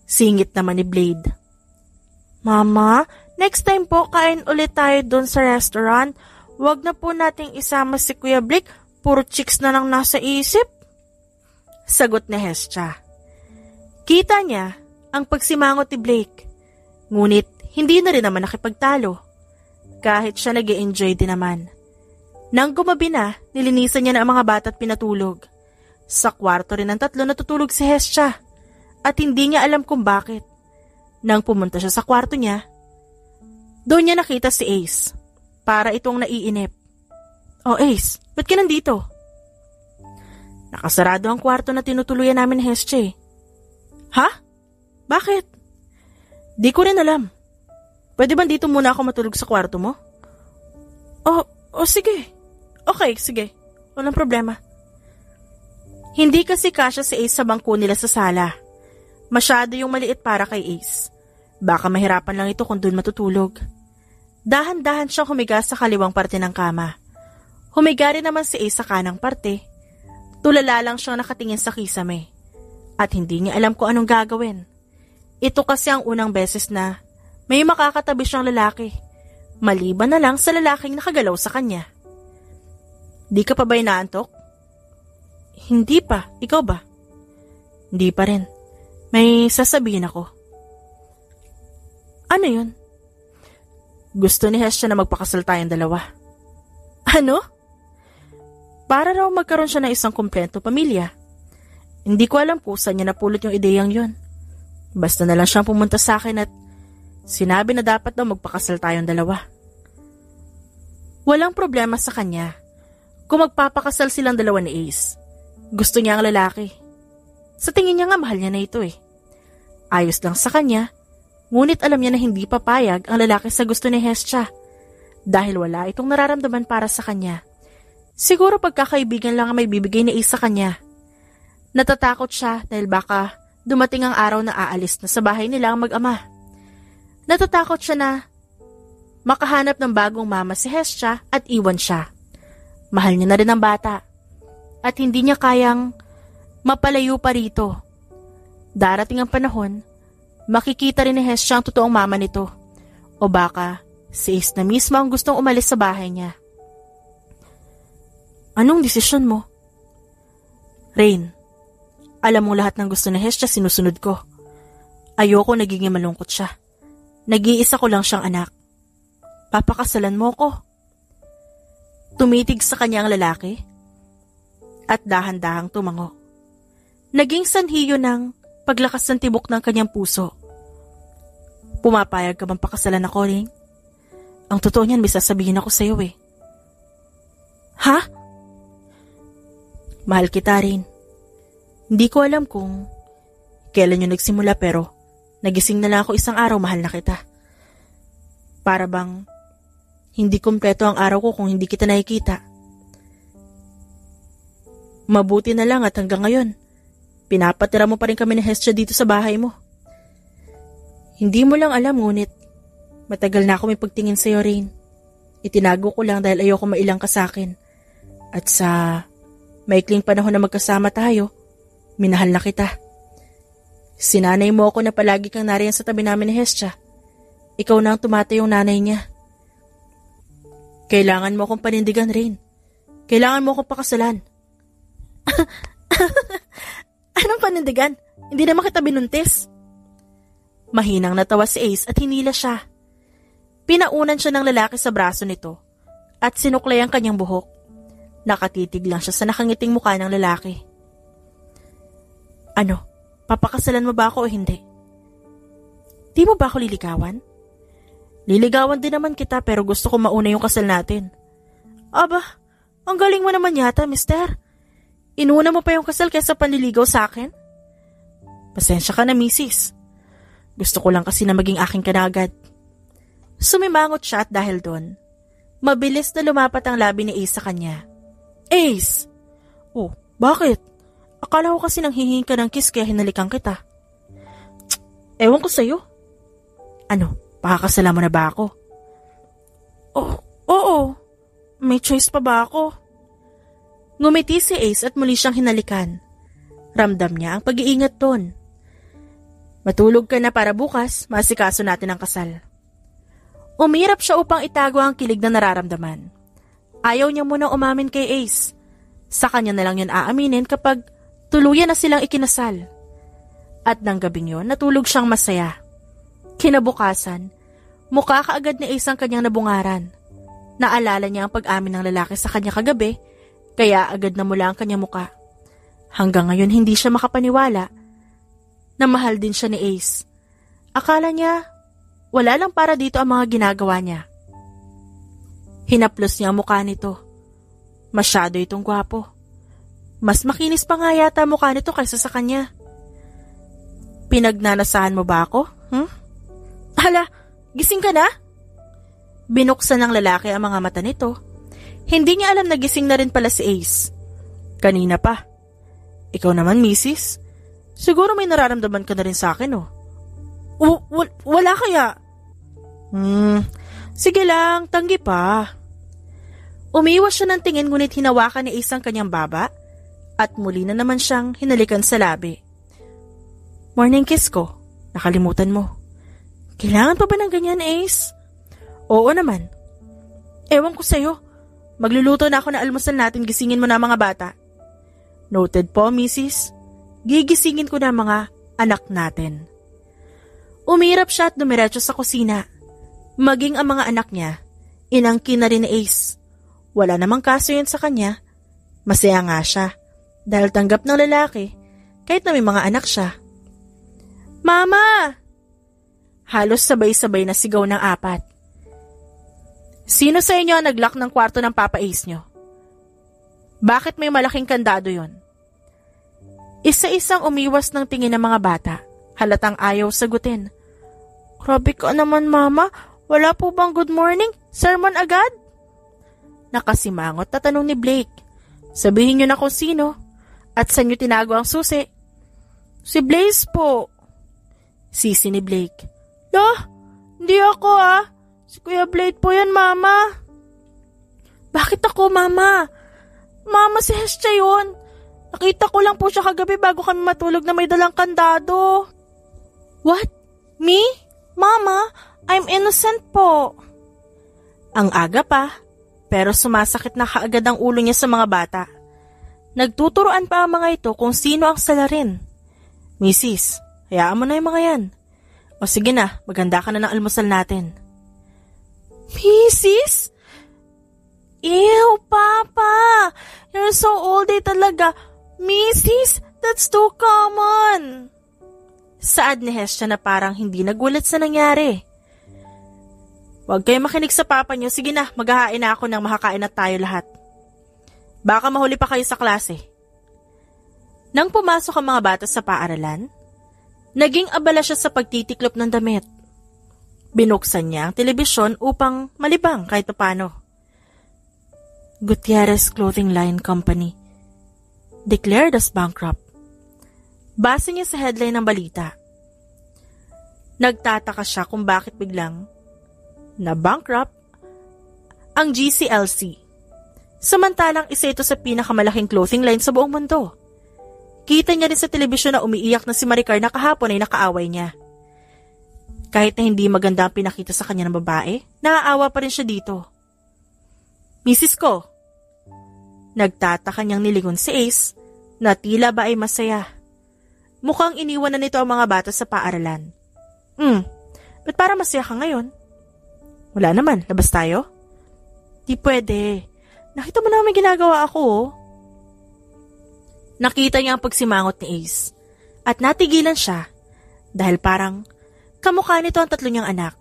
Singit naman ni Blade. Mama, next time po kain ulit tayo doon sa restaurant. Wag na po nating isama si Kuya Blake. Puro chicks na lang nasa isip. Sagot ni Hestia. Kita niya ang pagsimangot ni Blake. Ngunit hindi na rin naman nakipagtalo. Kahit siya nag-e-enjoy din naman. Nang gumabi na, nilinisan niya na ang mga bata at pinatulog. Sa kwarto rin ng tatlo natutulog si Hestia at hindi niya alam kung bakit. Nang pumunta siya sa kwarto niya, doon niya nakita si Ace. Para itong naiinip. "Oh Ace, ba't ka nandito?" "Nakasarado ang kwarto na tinutuluyan namin ni Hestia." "Ha? Bakit?" "Di ko rin alam. Pwede ba dito muna ako matulog sa kwarto mo?" Oh, sige. Okay, sige. Walang problema." Hindi kasi kasya si Ace sa bangko nila sa sala. Masyado yung maliit para kay Ace. Baka mahirapan lang ito kung doon matutulog. Dahan-dahan siyang humiga sa kaliwang parte ng kama. Humiga rin naman si Ace sa kanang parte. Tulala lang siyang nakatingin sa kisame. At hindi niya alam kung anong gagawin. Ito kasi ang unang beses na may makakatabi siyang lalaki. Maliban na lang sa lalaking nakagalaw sa kanya. "Di ka pa ba inaantok?" "Hindi pa. Ikaw ba?" "Hindi pa rin. May sasabihin ako." "Ano yun?" "Gusto ni Hestia na magpakasal tayong dalawa." "Ano?" "Para raw magkaroon siya ng isang kumpleto pamilya. Hindi ko alam kung saan niya napulot yung ideyang yun. Basta na lang siyang pumunta sa akin at sinabi na dapat daw magpakasal tayong dalawa." Walang problema sa kanya kung magpapakasal silang dalawa ni Ace. Gusto niya ang lalaki. Sa tingin niya nga mahal niya na ito eh. Ayos lang sa kanya, ngunit alam niya na hindi papayag ang lalaki sa gusto ni Hestia dahil wala itong nararamdaman para sa kanya. Siguro pagkakaibigan lang ang may bibigay ni Ace sa kanya. Natatakot siya dahil baka dumating ang araw na aalis na sa bahay nila ang mag-ama. Natatakot siya na makahanap ng bagong mama si Hestia at iwan siya. Mahal niya na rin ang bata at hindi niya kayang mapalayo pa rito. Darating ang panahon, makikita rin ni Hestia ang totoong mama nito. O baka si Ace na mismo ang gustong umalis sa bahay niya. "Anong desisyon mo?" "Rain, alam mo lahat ng gusto ni Hestia sinusunod ko. Ayoko nagiging malungkot siya. Nag-iisa ko lang siyang anak. Papakasalan mo ko." Tumitig sa kanya ang lalaki at dahan-dahang tumango. Naging sanhi yun ng paglakas ng tibok ng kanyang puso. "Pumapayag ka bang pakasalan ako, Ring? Ang totoo niyan, may sasabihin ako sa'yo eh." "Ha?" "Mahal kita, Rin. Hindi ko alam kung kailan yun nagsimula pero nagising na lang ako isang araw, mahal na kita. Para bang hindi kumpleto ang araw ko kung hindi kita nakikita. Mabuti na lang at hanggang ngayon, pinapatira mo pa rin kami ni Hestia dito sa bahay mo. Hindi mo lang alam ngunit matagal na ako may pagtingin sa'yo, Rain. Itinago ko lang dahil ayoko mailang ka sa akin. At sa maikling panahon na magkasama tayo, minahal na kita. Sinanay mo ako na palagi kang nariyan sa tabi namin ni Hestia. Ikaw na ang tumatayong nanay niya. Kailangan mo akong panindigan, Rain. Kailangan mo akong pakasalan." "Anong panindigan? Hindi naman kita binuntis." Mahinang natawa si Ace at hinila siya. Pinaunan siya ng lalaki sa braso nito at sinuklay ang kanyang buhok. Nakatitig lang siya sa nakangiting mukha ng lalaki. "Ano, papakasalan mo ba ako o hindi? Di mo ba ako liligawan?" "Liligawan din naman kita pero gusto ko mauna yung kasal natin." "Aba, ang galing mo naman yata, mister. Inuna mo pa yung kasal kaysa panliligaw sa akin?" "Pasensya ka na, misis. Gusto ko lang kasi na maging aking ka na agad." Sumimangot siya at dahil doon, mabilis na lumapat ang labi ni Ace sa kanya. "Ace!" "Oh, bakit? Akala ko kasi nang hihingi ka ng kiss kaya hinalikan kita." "Ewan ko sa'yo." "Ano, pakakasalan mo na ba ako?" Oo. May choice pa ba ako?" Ngumiti si Ace at muli siyang hinalikan. Ramdam niya ang pag-iingat doon. "Matulog ka na para bukas, masikaso natin ang kasal." Umirap siya upang itago ang kilig na nararamdaman. Ayaw niya munang umamin kay Ace. Sa kanya na lang yan aaminin kapag tuluyan na silang ikinasal. At nang gabing yon, natulog siyang masaya. Kinabukasan, mukha kaagad ni Ace ang kanyang nabungaran. Naalala niya ang pag-amin ng lalaki sa kanya kagabi, kaya agad namula ang kanyang muka. Hanggang ngayon hindi siya makapaniwala na mahal din siya ni Ace. Akala niya, wala lang para dito ang mga ginagawa niya. Hinaplos niya ang mukha nito. Masyado itong gwapo. Mas makinis pa nga yata ang mukha nito kaysa sa kanya. Pinagnanasahan mo ba ako? Hala, gising ka na? Binuksan ng lalaki ang mga mata nito. Hindi niya alam na gising na rin pala si Ace. Kanina pa. Ikaw naman, Mrs. Siguro may nararamdaman ka na rin sa akin, oh. Wala kaya? Sige lang, tanggi pa. Umiwas siya ng tingin ngunit hinawakan ni Ace ang kanyang baba at muli na naman siyang hinalikan sa labi. Morning kiss ko. Nakalimutan mo. Kailangan pa ba ng ganyan, Ace? Oo naman. Ewan ko sa'yo. Magluluto na ako na almusal natin, gisingin mo na mga bata. Noted po, Mrs. Gigisingin ko na mga anak natin. Umirap siya at dumiretso sa kusina. Maging ang mga anak niya, inangkin na rin ni Ace. Wala namang kaso yun sa kanya. Masaya nga siya dahil tanggap ng lalaki kahit na may mga anak siya. Mama! Halos sabay-sabay na sigaw ng apat. Sino sa inyo ang nag-lock ng kwarto ng Papa Ace nyo? Bakit may malaking kandado yon? Isa-isang umiwas ng tingin ng mga bata. Halatang ayaw sagutin. Grabe ka naman, Mama. Wala po bang good morning? Sermon agad? Nakasimangot na tanong ni Blake. Sabihin nyo na kung sino at saan nyo tinago ang susi. Si Blaze po. Sisi ni Blake. Hindi ako Si Kuya Blade po yan, Mama. Bakit ako, Mama? Mama, si Hestia yun. Nakita ko lang po siya kagabi bago kami matulog na may dalang kandado. What? Me? Mama, I'm innocent po. Ang aga pa, pero sumasakit na kaagad ang ulo niya sa mga bata. Nagtuturoan pa ang mga ito kung sino ang salarin. Mrs., hayaan mo na yung mga yan. O sige na, maghanda ka na ng almusal natin. Mrs.? Ew, Papa! You're so old talaga. Mrs., that's too common. Saad ni Hestia na parang hindi nagulat sa nangyari. Huwag kayo makinig sa papa niyo. Sige na, maghahain na ako nang makakain na tayo lahat. Baka mahuli pa kayo sa klase. Nang pumasok ang mga bata sa paaralan, naging abala siya sa pagtitiklop ng damit. Binuksan niya ang telebisyon upang malibang kahit paano. Gutierrez Clothing Line Company declared as bankrupt. Base niya sa headline ng balita. Nagtataka siya kung bakit biglang na bankrupt ang GCLC. Samantalang isa ito sa pinakamalaking clothing line sa buong mundo. Kita niya rin sa telebisyon na umiiyak na si Maricar na kahapon ay nakaaway niya. Kahit na hindi maganda ang pinakita sa kanya ng babae, naaawa pa rin siya dito. Mrs. Ko, nagtataka niyang nilingon si Ace na tila ba ay masaya. Mukhang iniwan na nito ang mga bata sa paaralan. Ba't para masaya ka ngayon? Wala naman, labas tayo? Di pwede. Nakita mo na may ginagawa ako, oh. Nakita niya ang pagsimangot ni Ace at natigilan siya dahil parang kamukha nito ang tatlo niyang anak.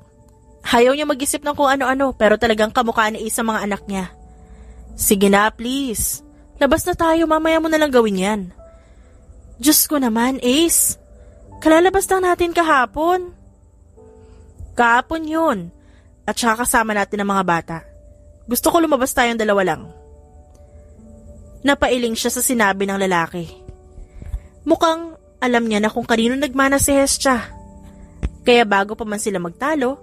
Ayaw niya mag-isip ng kung ano-ano pero talagang kamukha ni Ace ang mga anak niya. Sige na, please. Labas na tayo, mamaya mo na lang gawin yan. Diyos ko naman, Ace. Kalalabas lang natin kahapon. Kahapon yun. At saka kasama natin ang mga bata. Gusto ko lumabas tayong dalawa lang. Napailing siya sa sinabi ng lalaki. Mukhang alam niya na kung kanino nagmana si Hestia. Kaya bago pa man sila magtalo,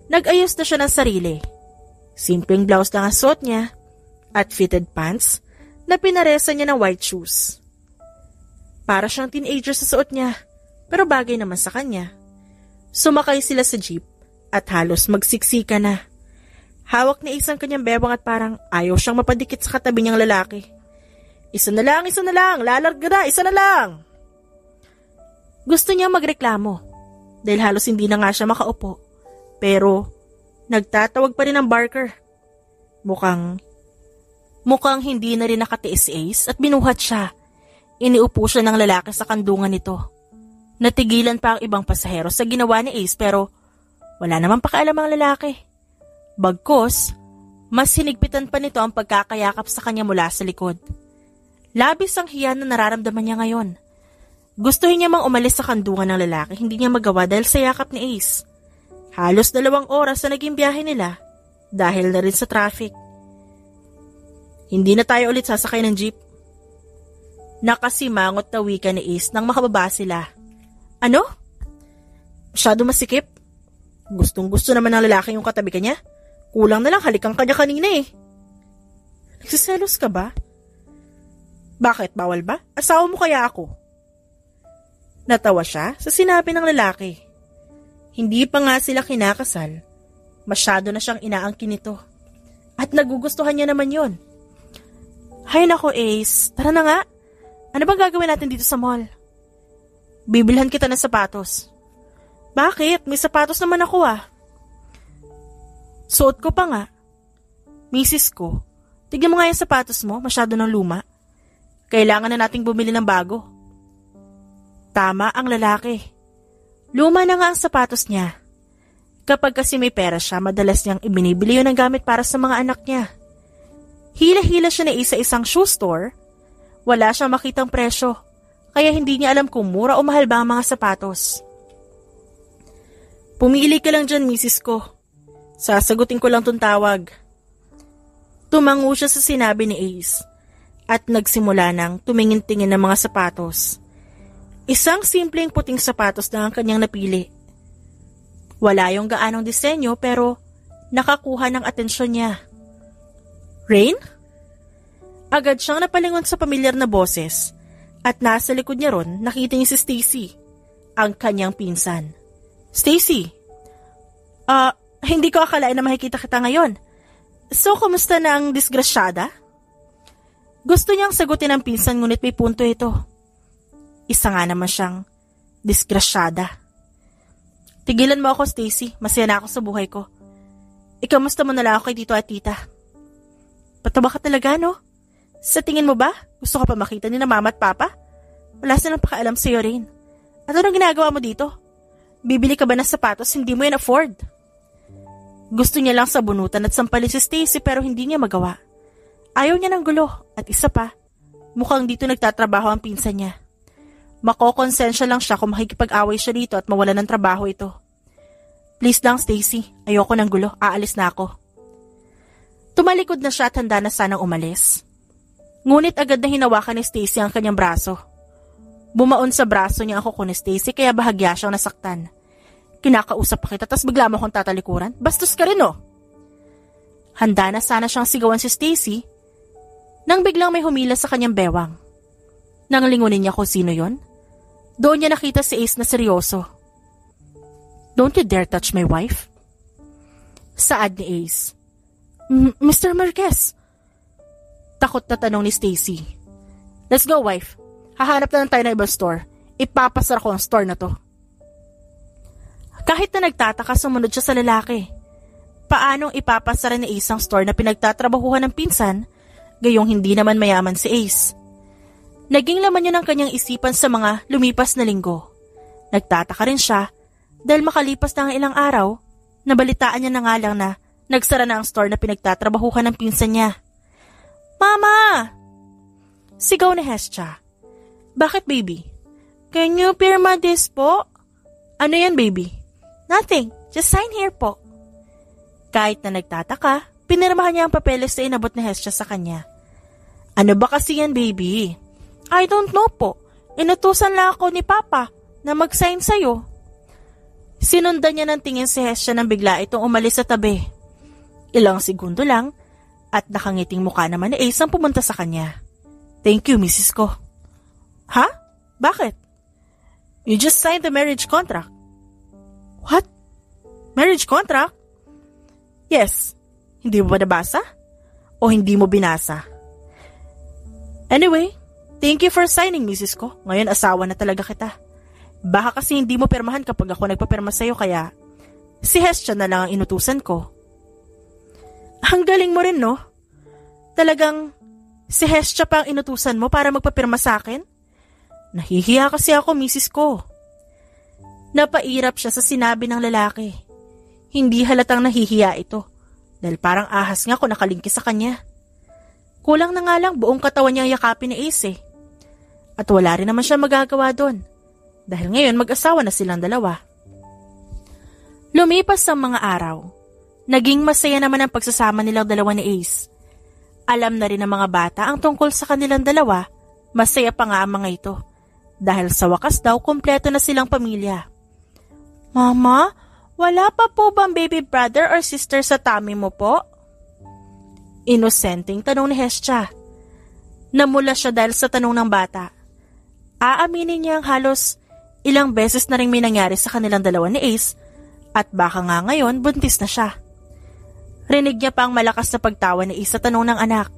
nag-ayos na siya ng sarili. Simpleng blouse lang ang suot niya at fitted pants na pinaresa niya ng white shoes. Para siyang teenager sa suot niya, pero bagay naman sa kanya. Sumakay sila sa jeep at halos magsiksika na. Hawak ni Ace ang kanyang bebang at parang ayaw siyang mapadikit sa katabi niyang lalaki. Isa na lang, lalarga na, isa na lang. Gusto niya magreklamo dahil halos hindi na nga siya makaupo. Pero nagtatawag pa rin ang barker. Mukhang hindi na rin nakatiis si Ace at binuhat siya. Iniupo siya ng lalaki sa kandungan nito. Natigilan pa ang ibang pasahero sa ginawa ni Ace pero wala namang pakialam ang lalaki. Bagkus, mas hinigpitan pa nito ang pagkakayakap sa kanya mula sa likod. Labis ang hiya na nararamdaman niya ngayon. Gustuhin niya mang umalis sa kandungan ng lalaki, hindi niya magawa dahil sa yakap ni Ace. Halos 2 oras na naging biyahe nila dahil na rin sa traffic. Hindi na tayo ulit sasakay ng jeep. Nakasimangot na wika ni Ace nang makababa sila. Ano? Masyado masikip? Gustong-gusto naman ng lalaki yung katabi ka niya. Kulang na lang halikan kanya kanina eh. Nagsiselos ka ba? Bakit? Bawal ba? Asawa mo kaya ako? Natawa siya sa sinabi ng lalaki. Hindi pa nga sila kinakasal. Masyado na siyang inaangkin nito. At nagugustuhan niya naman yon. Hay nako Ace, tara na nga. Ano bang gagawin natin dito sa mall? Bibilhan kita ng sapatos. Bakit? May sapatos naman ako ah. Suot ko pa nga. Misis ko, tignan mo nga yung sapatos mo, masyado ng luma. Kailangan na nating bumili ng bago. Tama ang lalaki. Luma na nga ang sapatos niya. Kapag kasi may pera siya, madalas niyang ibinibili yun ng gamit para sa mga anak niya. Hila-hila siya na isa-isang shoe store. Wala siyang makitang presyo, kaya hindi niya alam kung mura o mahal ba ang mga sapatos. Pumili ka lang dyan, misis ko. Sasagutin ko lang tong tawag. Tumango siya sa sinabi ni Ace at nagsimula nang tumingin-tingin ng mga sapatos. Isang simpleng puting sapatos na ang kanyang napili. Wala yung gaanong disenyo pero nakakuha ng atensyon niya. Rain? Agad siyang napalingon sa pamilyar na boses at nasa likod niya ron nakita niya si Stacy, ang kanyang pinsan. Stacy, hindi ko akalain na makikita kita ngayon. So, kumusta na ang disgrasyada? Gusto niyang sagutin ang pinsan ngunit may punto ito. Isa nga naman siyang disgrasyada. Tigilan mo ako, Stacy. Masaya na ako sa buhay ko. Ikamusta mo na lang ako kay tito at tita? Pataba ka talaga, no? Sa tingin mo ba, gusto ka pa makita ni na mama at papa? Wala silang pakaalam sa'yo rin. At anong ginagawa mo dito? Bibili ka ba ng sapatos hindi mo yan afford? Gusto niya lang sabunutan at sampalin si Stacy pero hindi niya magawa. Ayaw niya ng gulo at isa pa, mukhang dito nagtatrabaho ang pinsan niya. Makokonsensya lang siya kung makikipag-away siya dito at mawala ng trabaho ito. Please lang Stacy, ayoko ng gulo, aalis na ako. Tumalikod na siya at handa na sanang umalis. Ngunit agad na hinawakan ni Stacy ang kanyang braso. Bumaon sa braso niya ang kuko ni Stacy kaya bahagya siyang nasaktan. Kinakausap pa kita tas bigla mo akong tatalikuran? Bastos ka rin oh! Handa na sana siyang sigawan si Stacy nang biglang may humila sa kanyang bewang. Nang lingunin niya kung sino yon, doon niya nakita si Ace na seryoso. Don't you dare touch my wife? Saad ni Ace. Mr. Marquez. Takot na tanong ni Stacy. Let's go, wife. Hahanap na lang tayo ng ibang store. Ipapasara ko ang store na to. Kahit na nagtataka, sumunod siya sa lalaki. Paanong ipapasara ni Ace ang store na pinagtatrabahuhan ng pinsan, gayong hindi naman mayaman si Ace? Naging laman niya ng kanyang isipan sa mga lumipas na linggo. Nagtataka rin siya dahil makalipas na ang ilang araw, nabalitaan niya na nga lang na nagsara na ang store na pinagtatrabahuhan ng pinsan niya. Mama! Sigaw ni Hestia. Bakit, baby? Can you pirma this po? Ano yan, baby? Nothing. Just sign here po. Kahit na nagtataka, pinirmahan niya ang papeles na inabot ni Hestia sa kanya. Ano ba kasi yan, baby? I don't know po. Inutusan lang ako ni Papa na mag-sign sa'yo. Sinundan niya ng tingin si Hestia nang bigla itong umalis sa tabi. Ilang segundo lang at nakangiting mukha naman ni Ace ang pumunta sa kanya. Thank you, Mrs. ko. Ha? Bakit? You just signed the marriage contract. What? Marriage contract? Yes. Hindi mo ba nabasa? O hindi mo binasa? Anyway, thank you for signing, Mrs. ko. Ngayon asawa na talaga kita. Baka kasi hindi mo pirmahan kapag ako nagpapirma sa'yo kaya si Hestia na lang ang inutusan ko. Ang galing mo rin, no? Talagang si Hestia pa ang inutusan mo para magpapirma sa akin? Nahihiya kasi ako, misis ko. Napairap siya sa sinabi ng lalaki. Hindi halatang nahihiya ito dahil parang ahas nga kung nakalingki sa kanya. Kulang na nga lang buong katawan niyang yakapin ni Ace eh. At wala rin naman siya magagawa doon dahil ngayon mag-asawa na silang dalawa. Lumipas ang mga araw. Naging masaya naman ang pagsasama nilang dalawa ni Ace. Alam na rin ng mga bata ang tungkol sa kanilang dalawa, masaya pa nga ang mga ito. Dahil sa wakas daw, kumpleto na silang pamilya. Mama, wala pa po bang baby brother or sister sa tummy mo po? Inosenteng tanong ni Hestia. Namula siya dahil sa tanong ng bata. Aaminin niya ang halos ilang beses na rin may nangyari sa kanilang dalawa ni Ace at baka nga ngayon buntis na siya. Rinig niya pa ang malakas na pagtawa ni Ace sa tanong ng anak.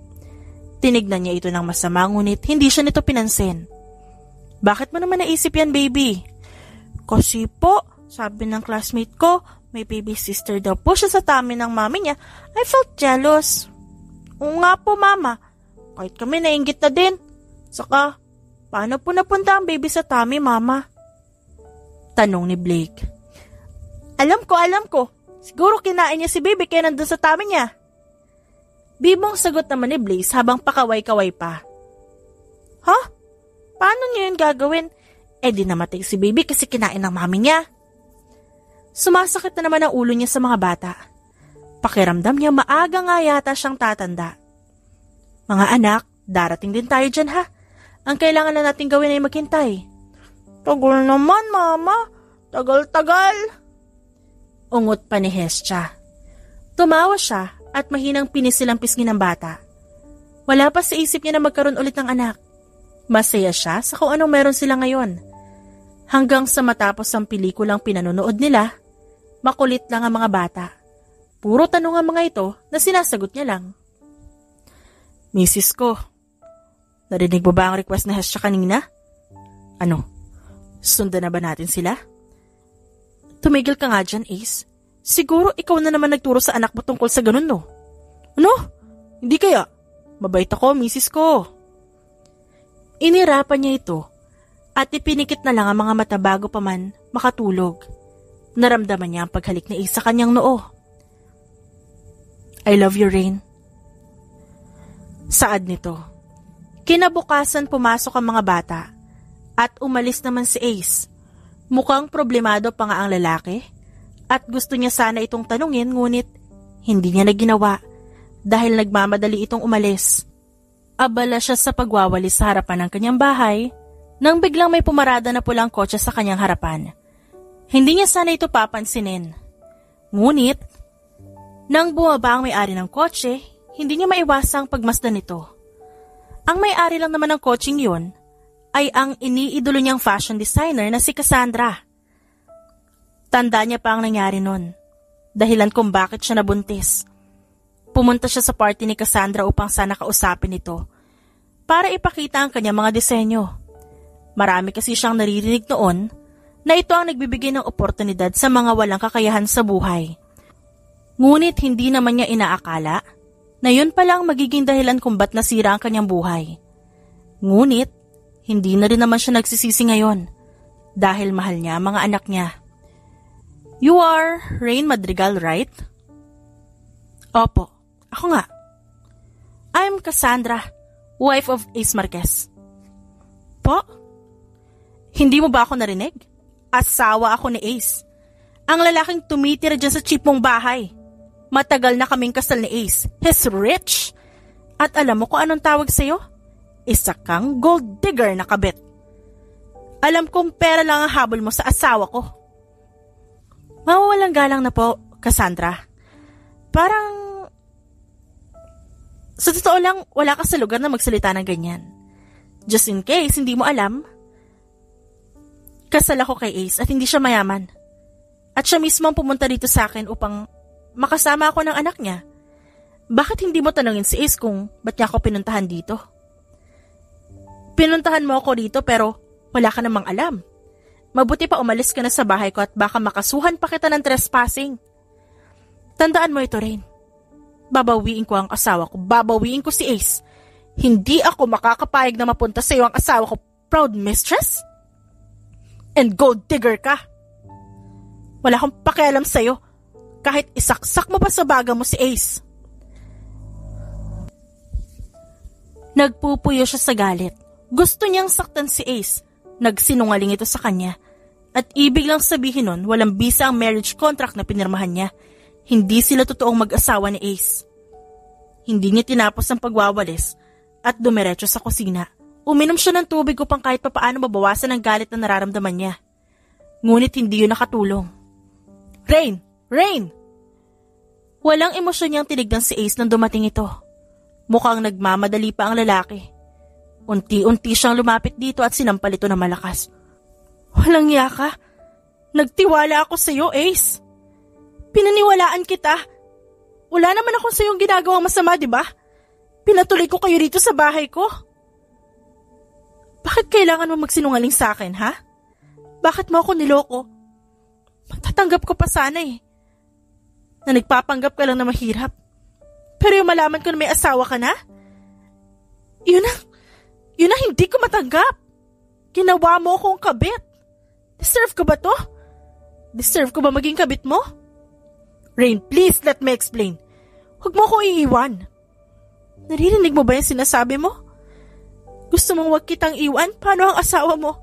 Tinignan niya ito ng masama ngunit hindi siya nito pinansin. Bakit mo naman naisip yan, baby? Kasi po, sabi ng classmate ko, may baby sister daw po siya sa tummy ng mami niya. I felt jealous. Oo nga po, mama. Kahit kami nainggit na din. Saka, paano po napunta ang baby sa tummy, mama? Tanong ni Blake. Alam ko. Siguro kinain niya si baby kaya nandun sa tummy niya. Bibong sagot naman ni Blaze habang pakaway-kaway pa. Ha? Paano niya yun gagawin? Di namatay si baby kasi kinain ng mami niya. Sumasakit na naman ang ulo niya sa mga bata. Pakiramdam niya maaga nga yata siyang tatanda. Mga anak, darating din tayo dyan ha. Ang kailangan na natin gawin ay maghintay. Tagal naman, mama. Tagal-tagal. Ungot pa ni Hestia. Tumawa siya at mahinang pinisilang pisngi ng bata. Wala pa sa isip niya na magkaroon ulit ng anak. Masaya siya sa kung anong meron sila ngayon. Hanggang sa matapos ang pelikulang pinanonood nila, makulit lang ang mga bata. Puro tanong ang mga ito na sinasagot niya lang. Misis ko, narinig mo ba ang request na Hestia kanina? Ano, sundan na ba natin sila? Tumigil ka nga dyan, Ace. Siguro ikaw na naman nagturo sa anak mo tungkol sa ganun, no? Ano? Hindi kaya? Mabait ako, misis ko. Inirapan niya ito at ipinikit na lang ang mga mata bago pa man makatulog. Naramdaman niya ang paghalik ni Ace sa kanyang noo. I love you, Rain. Saad nito. Kinabukasan pumasok ang mga bata at umalis naman si Ace. Mukhang problemado pa nga ang lalaki at gusto niya sana itong tanungin ngunit hindi niya na ginawa dahil nagmamadali itong umalis. Abala siya sa pagwawalis sa harapan ng kanyang bahay nang biglang may pumarada na pulang kotse sa kanyang harapan. Hindi niya sana ito papansinin. Ngunit, nang bumaba ang may-ari ng kotse, hindi niya maiwasang pagmasdan nito. Ang may-ari lang naman ng kotseng yun ay ang iniidolo niyang fashion designer na si Cassandra. Tanda niya pa ang nangyari nun, dahilan kung bakit siya nabuntis. Pumunta siya sa party ni Cassandra upang sana kausapin ito para ipakita ang kanyang mga disenyo. Marami kasi siyang naririnig noon na ito ang nagbibigay ng oportunidad sa mga walang kakayahan sa buhay. Ngunit hindi naman niya inaakala na yun pala ang magiging dahilan kung ba't nasira ang kanyang buhay. Ngunit, hindi na rin naman siya nagsisisi ngayon dahil mahal niya ang mga anak niya. You are Rain Madrigal, right? Opo, ako nga. I'm Cassandra, wife of Ace Marquez. Po? Hindi mo ba ako narinig? Asawa ako ni Ace. Ang lalaking tumitira dyan sa cheap mong bahay. Matagal na kaming kasal ni Ace. He's rich. At alam mo kung anong tawag sa'yo? Isa kang gold digger na kabit. Alam kong pera lang ang habol mo sa asawa ko. Mawawalang galang na po, Cassandra. Parang... Sa totoo lang, wala ka sa lugar na magsalita ng ganyan. Just in case, hindi mo alam. Kasal ako kay Ace at hindi siya mayaman. At siya mismo ang pumunta dito sa akin upang makasama ako ng anak niya. Bakit hindi mo tanungin si Ace kung ba't niya ako pinuntahan dito? Pinuntahan mo ako dito pero wala ka namang alam. Mabuti pa umalis ka na sa bahay ko at baka makasuhan pa kita ng trespassing. Tandaan mo ito, Rain. Babawiin ko ang asawa ko. Babawiin ko si Ace. Hindi ako makakapayag na mapunta sa iyo ang asawa ko, proud mistress? And gold digger ka. Wala akong pakialam sa iyo. Kahit isaksak mo pa sa baga mo si Ace. Nagpupuyo siya sa galit. Gusto niyang saktan si Ace. Nagsinungaling ito sa kanya. At ibig lang sabihin nun, walang bisa ang marriage contract na pinirmahan niya. Hindi sila totoong mag-asawa ni Ace. Hindi niya tinapos ang pagwawalis at dumiretso sa kusina. Uminom siya ng tubig upang kahit papaano mabawasan ang galit na nararamdaman niya. Ngunit hindi yun nakatulong. Rain! Rain! Walang emosyon niyang tinignan si Ace nang dumating ito. Mukhang nagmamadali pa ang lalaki. Unti-unti siyang lumapit dito at sinampal ito na malakas. Walang iya ka. Nagtiwala ako sa iyo, Ace. Pinaniwalaan kita. Wala naman akong sa iyong ginagawang masama, di ba? Pinatuloy ko kayo rito sa bahay ko. Bakit kailangan mo magsinungaling sa akin, ha? Bakit mo ako niloko? Matatanggap ko pa sana eh. Na nagpapanggap ka lang na mahirap. Pero yung malaman ko na may asawa ka na, yun na hindi ko matanggap. Ginawa mo akong kabit. Deserve ko ba to? Deserve ko ba maging kabit mo? Rain, please let me explain. Huwag mo akong iiwan. Naririnig mo ba yung sinasabi mo? Gusto mong huwag kitang iwan? Paano ang asawa mo?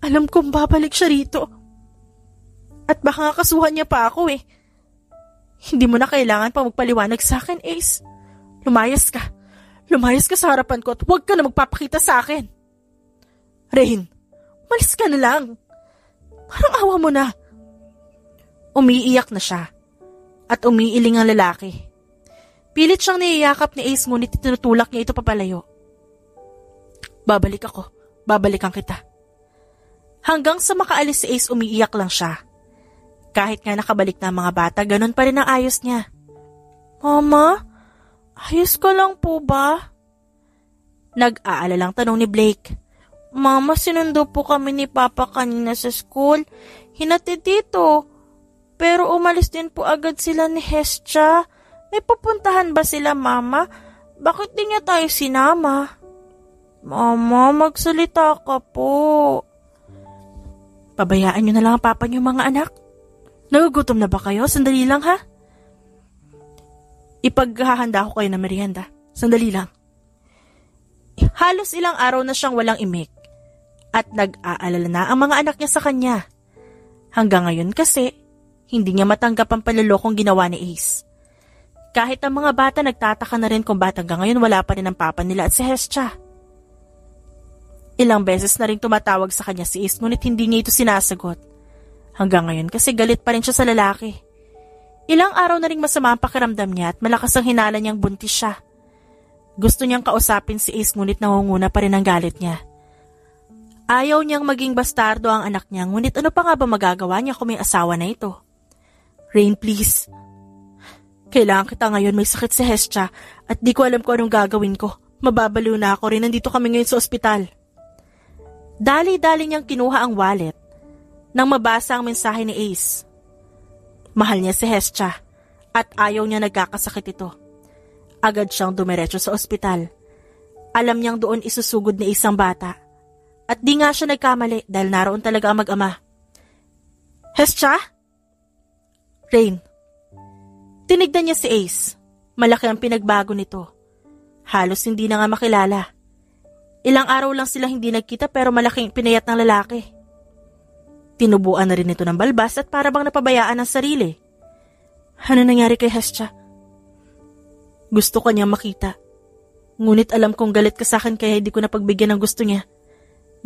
Alam kong babalik siya rito. At baka nga kasuhan niya pa ako eh. Hindi mo na kailangan pa magpaliwanag sa akin, Ace. Lumayas ka. Lumayas ka sa harapan ko at huwag ka na magpapakita sa akin. Rain, umalis ka na lang. Parang awa mo na. Umiiyak na siya. At umiiling ang lalaki. Pilit siyang niyayakap ni Ace ngunit tinutulak niya ito papalayo. Babalik ako. Babalikan kita. Hanggang sa makaalis si Ace, umiiyak lang siya. Kahit nga nakabalik na ang mga bata, ganun pa rin ang ayos niya. Mama, ayos ka lang po ba? Nag-aalalang tanong ni Blake. Mama, sinundo po kami ni Papa kanina sa school. Hinatid dito. Pero umalis din po agad sila ni Hestia. May pupuntahan ba sila, Mama? Bakit di niya tayo sinama? Mama, magsalita ka po. Pabayaan niyo na lang ang papa niyo, mga anak. Nagugutom na ba kayo? Sandali lang, ha? Ipaghahanda ko kayo ng merienda. Sandali lang. Halos ilang araw na siyang walang imik. At nag-aalala na ang mga anak niya sa kanya. Hanggang ngayon kasi, hindi niya matanggap ang panlolokong ginawa ni Ace. Kahit ang mga bata nagtataka na rin kung ba't hanggang ngayon wala pa rin ang papa nila at si Hestia. Ilang beses na rin tumatawag sa kanya si Ace ngunit hindi niya ito sinasagot. Hanggang ngayon kasi galit pa rin siya sa lalaki. Ilang araw na rin masama ang pakiramdam niya at malakas ang hinala niyang buntis siya. Gusto niyang kausapin si Ace ngunit nangunguna pa rin ang galit niya. Ayaw niyang maging bastardo ang anak niya ngunit ano pa nga ba magagawa niya kung may asawa na ito? Rain, please. Kailangan kita ngayon, may sakit si Hestia at di ko alam kung anong gagawin ko. Mababaliw na ako rin, nandito kami ngayon sa ospital. Dali-dali niyang kinuha ang wallet nang mabasa ang mensahe ni Ace. Mahal niya si Hestia at ayaw niya nagkakasakit ito. Agad siyang dumiretso sa ospital. Alam niyang doon isusugod ni isang bata. At di nga siya nagkamali dahil naroon talaga ang mag-ama. Hestia? Rain. Tinignan niya si Ace. Malaki ang pinagbago nito. Halos hindi na nga makilala. Ilang araw lang sila hindi nagkita pero malaking pinayat ng lalaki. Tinubuan na rin ito ng balbas at para bang napabayaan ang sarili. Ano nangyari kay Hestia? Gusto ko niyang makita. Ngunit alam kong galit ka sa akin kaya hindi ko napagbigyan ng gusto niya.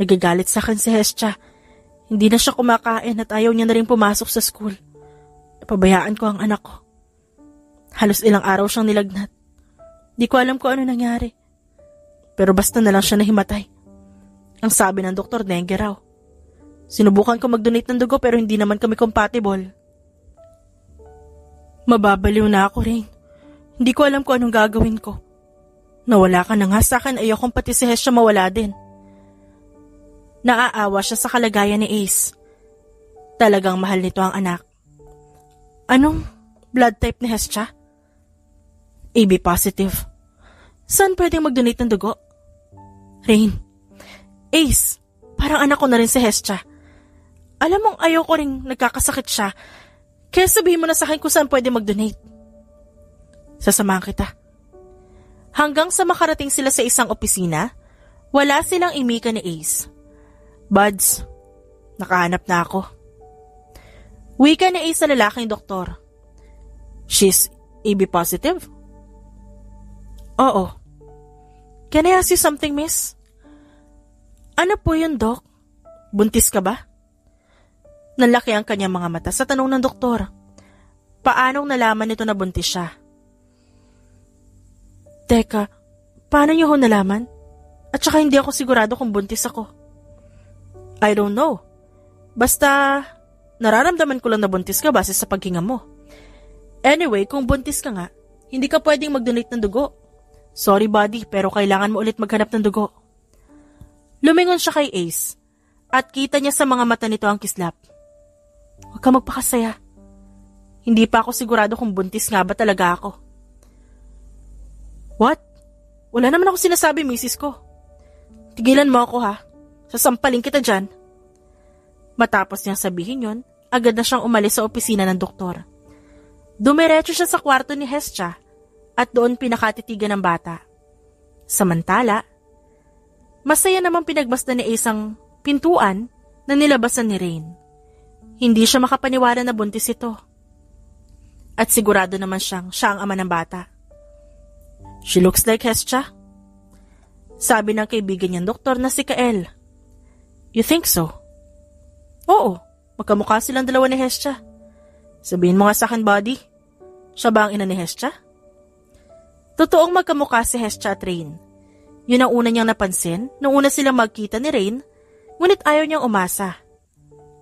Nagagalit sa akin si Hestia. Hindi na siya kumakain at ayaw niya na rin pumasok sa school. Napabayaan ko ang anak ko. Halos ilang araw siyang nilagnat. Di ko alam kung ano nangyari. Pero basta na lang siya nahimatay. Ang sabi ng doktor, dengue raw. Sinubukan ko mag-donate ng dugo pero hindi naman kami compatible. Mababaliw na ako rin. Hindi ko alam kung anong gagawin ko. Nawala ka na nga sa akin, ayokong pati si Hestia mawala din. Naaawa siya sa kalagayan ni Ace. Talagang mahal nito ang anak. Anong blood type ni Hestia? AB positive. Saan pwedeng mag-donate ng dugo? Rain. Ace, parang anak ko na rin si Hestia. Alam mong ayoko ring nagkakasakit siya. Kaya sabihin mo na sa akin kung saan pwede mag-donate. Sasamahan kita. Hanggang sa makarating sila sa isang opisina, wala silang imika ni Ace. Buds, nakahanap na ako. Wika ni Ace sa lalaking doktor. She's AB positive? Oo. Can I ask you something, miss? Ano po yun, Doc? Buntis ka ba? Nalaki ang kanyang mga mata sa tanong ng doktor. Paanong nalaman nito na buntis siya? Teka, paano niyo ho nalaman? At saka hindi ako sigurado kung buntis ako. I don't know. Basta, nararamdaman ko lang na buntis ka base sa paghinga mo. Anyway, kung buntis ka nga, hindi ka pwedeng mag-donate ng dugo. Sorry buddy, pero kailangan mo ulit maghanap ng dugo. Lumingon siya kay Ace, at kita niya sa mga mata nito ang kislap. Huwag ka magpakasaya. Hindi pa ako sigurado kung buntis nga ba talaga ako. What? Wala naman ako sinasabi, misis ko. Tigilan mo ako ha. Sasampalin kita dyan. Matapos niyang sabihin yon, agad na siyang umalis sa opisina ng doktor. Dumiretso siya sa kwarto ni Hestia at doon pinakatitigan ng bata. Samantala, masaya namang pinagbasdan ni Ace ang pintuan na nilabasan ni Rain. Hindi siya makapaniwala na buntis ito. At sigurado naman siya ang ama ng bata. She looks like Hestia. Sabi ng kaibigan niyang doktor na si Kael. You think so? Oo, magkamukha silang dalawa ni Hestia. Sabihin mo nga sa akin, buddy. Siya ba ang ina ni Hestia? Totoong magkamukha si Hestia at Rain. Yun ang una niyang napansin nung una silang magkita ni Rain, ngunit ayaw niyang umasa.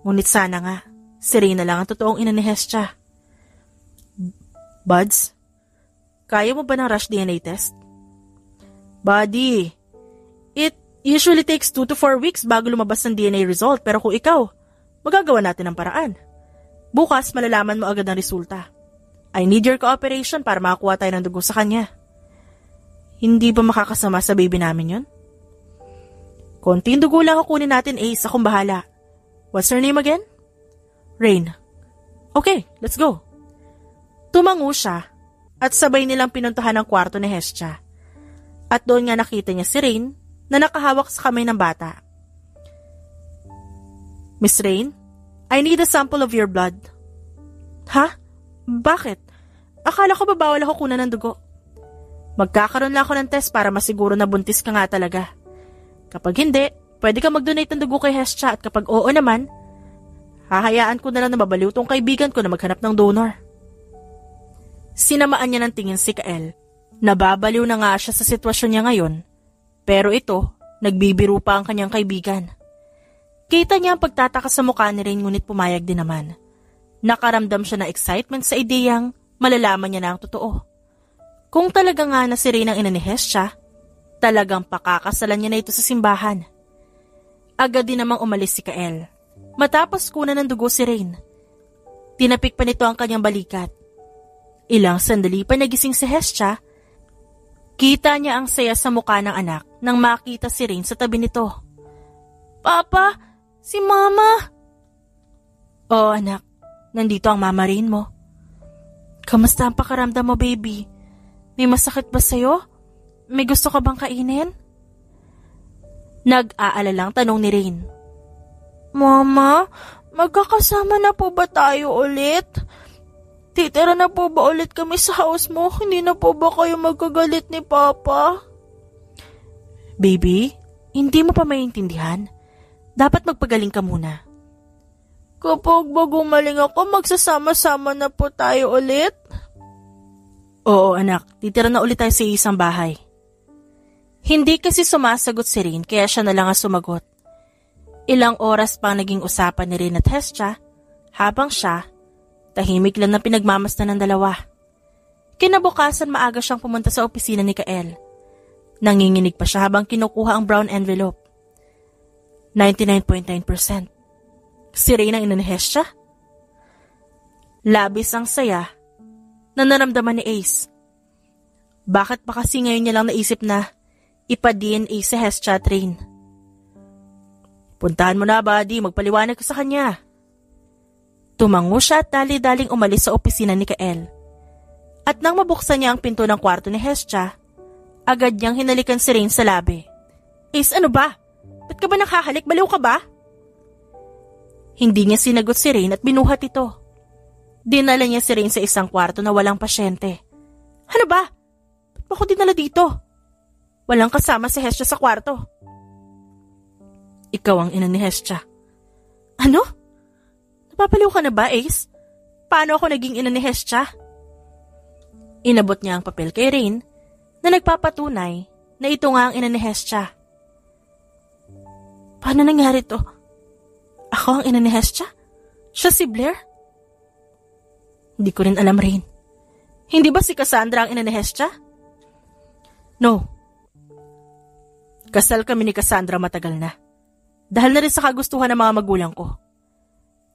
Ngunit sana nga, si Rain na lang ang totoong ina ni Hestia. Buds, kaya mo ba ng rush DNA test? Buddy, it usually takes 2 to 4 weeks bago lumabas ng DNA result, pero kung ikaw, magagawa natin ang paraan. Bukas malalaman mo agad ang resulta. I need your cooperation para makakuha tayo ng dugo sa kanya. Hindi ba makakasama sa baby namin yun? Konting dugo lang kukunin natin, Ace. Akong bahala. What's her name again? Rain. Okay, let's go. Tumango siya at sabay nilang pinuntahan ang kwarto ni Hestia. At doon nga nakita niya si Rain na nakahawak sa kamay ng bata. Miss Rain, I need a sample of your blood. Ha? Bakit? Akala ko ba bawal ako kunan ng dugo? Magkakaroon lang ako ng test para masiguro na buntis ka nga talaga. Kapag hindi, pwede ka mag-donate ng dugo kay Hestia at kapag oo naman, hahayaan ko na lang na babaliw tong kaibigan ko na maghanap ng donor. Sinamaan niya ng tingin si Kael. Nababaliw na nga siya sa sitwasyon niya ngayon, pero ito, nagbibiro pa ang kanyang kaibigan. Kita niya ang pagtataka sa mukha ni Rain ngunit pumayag din naman. Nakaramdam siya ng excitement sa ideyang malalaman niya na ang totoo. Kung talaga nga na si Rain ang ina ni Hestia, talagang pakakasalan niya na ito sa simbahan. Agad din namang umalis si Kael. Matapos kunan ng dugo si Rain, tinapik pa nito ang kanyang balikat. Ilang sandali pa nagising si Hestia, kita niya ang saya sa mukha ng anak nang makita si Rain sa tabi nito. Papa, si Mama! Oh anak, nandito ang Mama Rain mo. Kamusta ang pakaramdam mo, baby? May masakit ba sa'yo? May gusto ka bang kainin? Nag-aalalang tanong ni Rain. Mama, magkakasama na po ba tayo ulit? Titira na po ba ulit kami sa house mo? Hindi na po ba kayo magkagalit ni Papa? Baby, hindi mo pa maintindihan. Dapat magpagaling ka muna. Kapag ba gumaling ako, magsasama-sama na po tayo ulit? Oo anak, titira na ulit tayo sa isang bahay. Hindi kasi sumasagot si Rain kaya siya na lang ang sumagot. Ilang oras pang naging usapan ni Rain at Hestia habang siya, tahimik lang na pinagmamasdan ng dalawa. Kinabukasan maaga siyang pumunta sa opisina ni Kael. Nanginginig pa siya habang kinukuha ang brown envelope. 99.9%. Si Rain ang ina ni Hestia? Labis ang saya na naramdaman ni Ace. Bakit pa kasi ngayon niya lang naisip na ipa-DNA si Hestia at Rain? Puntahan mo na, buddy. Magpaliwanag ka sa kanya. Tumango siya at dali-daling umalis sa opisina ni Kael. At nang mabuksan niya ang pinto ng kwarto ni Hestia, agad niyang hinalikan si Rain sa labi. Ace, ano ba? Ba't ka ba nakahalik? Baliw ka ba? Hindi niya sinagot si Rain at binuhat ito. Dinala niya si Rain sa isang kwarto na walang pasyente. Ano ba? Ba't ba ko dinala dito? Walang kasama si Hestia sa kwarto. Ikaw ang ina ni Hestia. Ano? Napapaliw ka na ba, Ace? Paano ako naging ina ni Hestia? Inabot niya ang papel kay Rain na nagpapatunay na ito nga ang ina ni Hestia. Paano nangyari to? Ako ang ina ni Hestia? Siya si Blair? Hindi ko rin alam, Rain. Hindi ba si Cassandra ang ina ni Hestia? No. Kasal kami ni Cassandra matagal na. Dahil na rin sa kagustuhan ng mga magulang ko.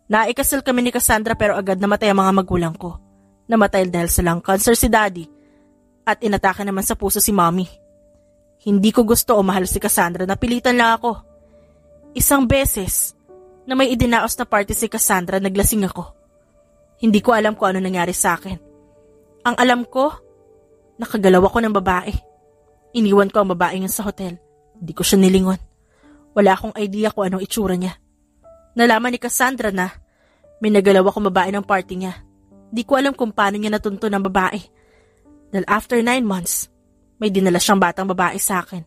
Naikasal kami ni Cassandra pero agad namatay ang mga magulang ko. Namatay dahil sa lung cancer si Daddy at inatake naman sa puso si Mommy. Hindi ko gusto o mahal si Cassandra, napilitan lang ako. Isang beses na may idinaos na party si Cassandra, naglasing ako. Hindi ko alam kung ano nangyari sa akin. Ang alam ko, nakagalaw ako ng babae. Iniwan ko ang babae yun sa hotel. Hindi ko siya nilingon. Wala akong idea kung anong itsura niya. Nalaman ni Cassandra na may nagalaw akong babae ng party niya. Di ko alam kung paano niya natunto ng babae. Dahil after 9 months, may dinala siyang batang babae sa akin.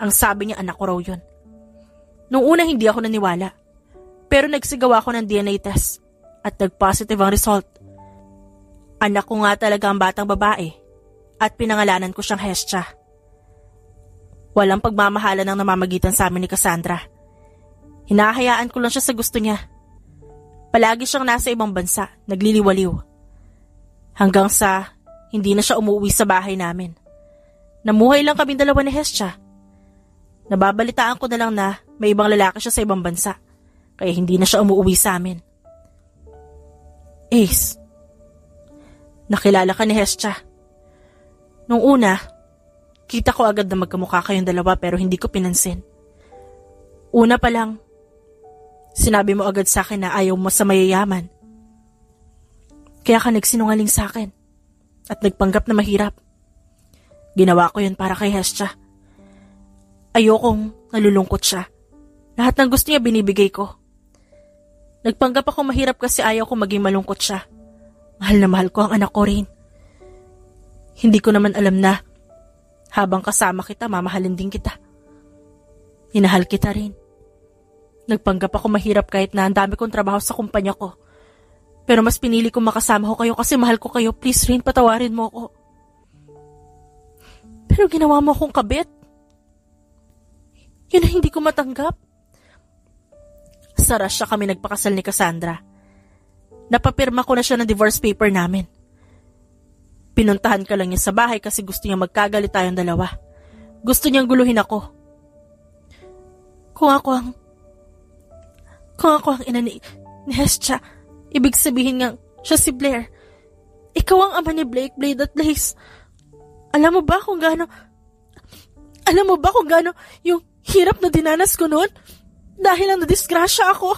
Ang sabi niya anak ko raw yun. Nung una hindi ako naniwala. Pero nagsigawa ako ng DNA test at nag-positive ang result. Anak ko nga talaga ang batang babae at pinangalanan ko siyang Hestia. Walang pagmamahalan ang namamagitan sa amin ni Cassandra. Hinahayaan ko lang siya sa gusto niya. Palagi siyang nasa ibang bansa, nagliliwaliw. Hanggang sa hindi na siya umuwi sa bahay namin. Namuhay lang kaming dalawa ni Hestia. Nababalitaan ko na lang na may ibang lalaki siya sa ibang bansa, kaya hindi na siya umuwi sa amin. Ace, nakilala ka ni Hestia. Nung una, kita ko agad na magkamukha kayong dalawa pero hindi ko pinansin. Una pa lang, sinabi mo agad sa akin na ayaw mo sa mayayaman. Kaya ka nagsinungaling sa akin at nagpanggap na mahirap. Ginawa ko yun para kay Hestia. Ayokong nalulungkot siya. Lahat ng gusto niya binibigay ko. Nagpanggap ako mahirap kasi ayaw ko maging malungkot siya. Mahal na mahal ko ang anak ko rin. Hindi ko naman alam na habang kasama kita, mamahalin din kita. Hinahal kita rin. Nagpanggap ako mahirap kahit na ang dami kong trabaho sa kumpanya ko. Pero mas pinili kong makasama ko kayo kasi mahal ko kayo. Please, Rain, patawarin mo ako. Pero ginawa mo akong kabit. Yun ang hindi ko matanggap. Sa Russia kami nagpakasal ni Cassandra. Napapirma ko na siya ng divorce paper namin. Pinuntahan ka lang niya sa bahay kasi gusto niya magkagalit tayong dalawa. Gusto niyang guluhin ako. Kung ako ang ina ni Hestia, ibig sabihin nga siya si Blair. Ikaw ang ama ni Blake, Blade at Blaze. Alam mo ba kung gaano yung hirap na dinanas ko noon? Dahil lang nadisgrasya ako.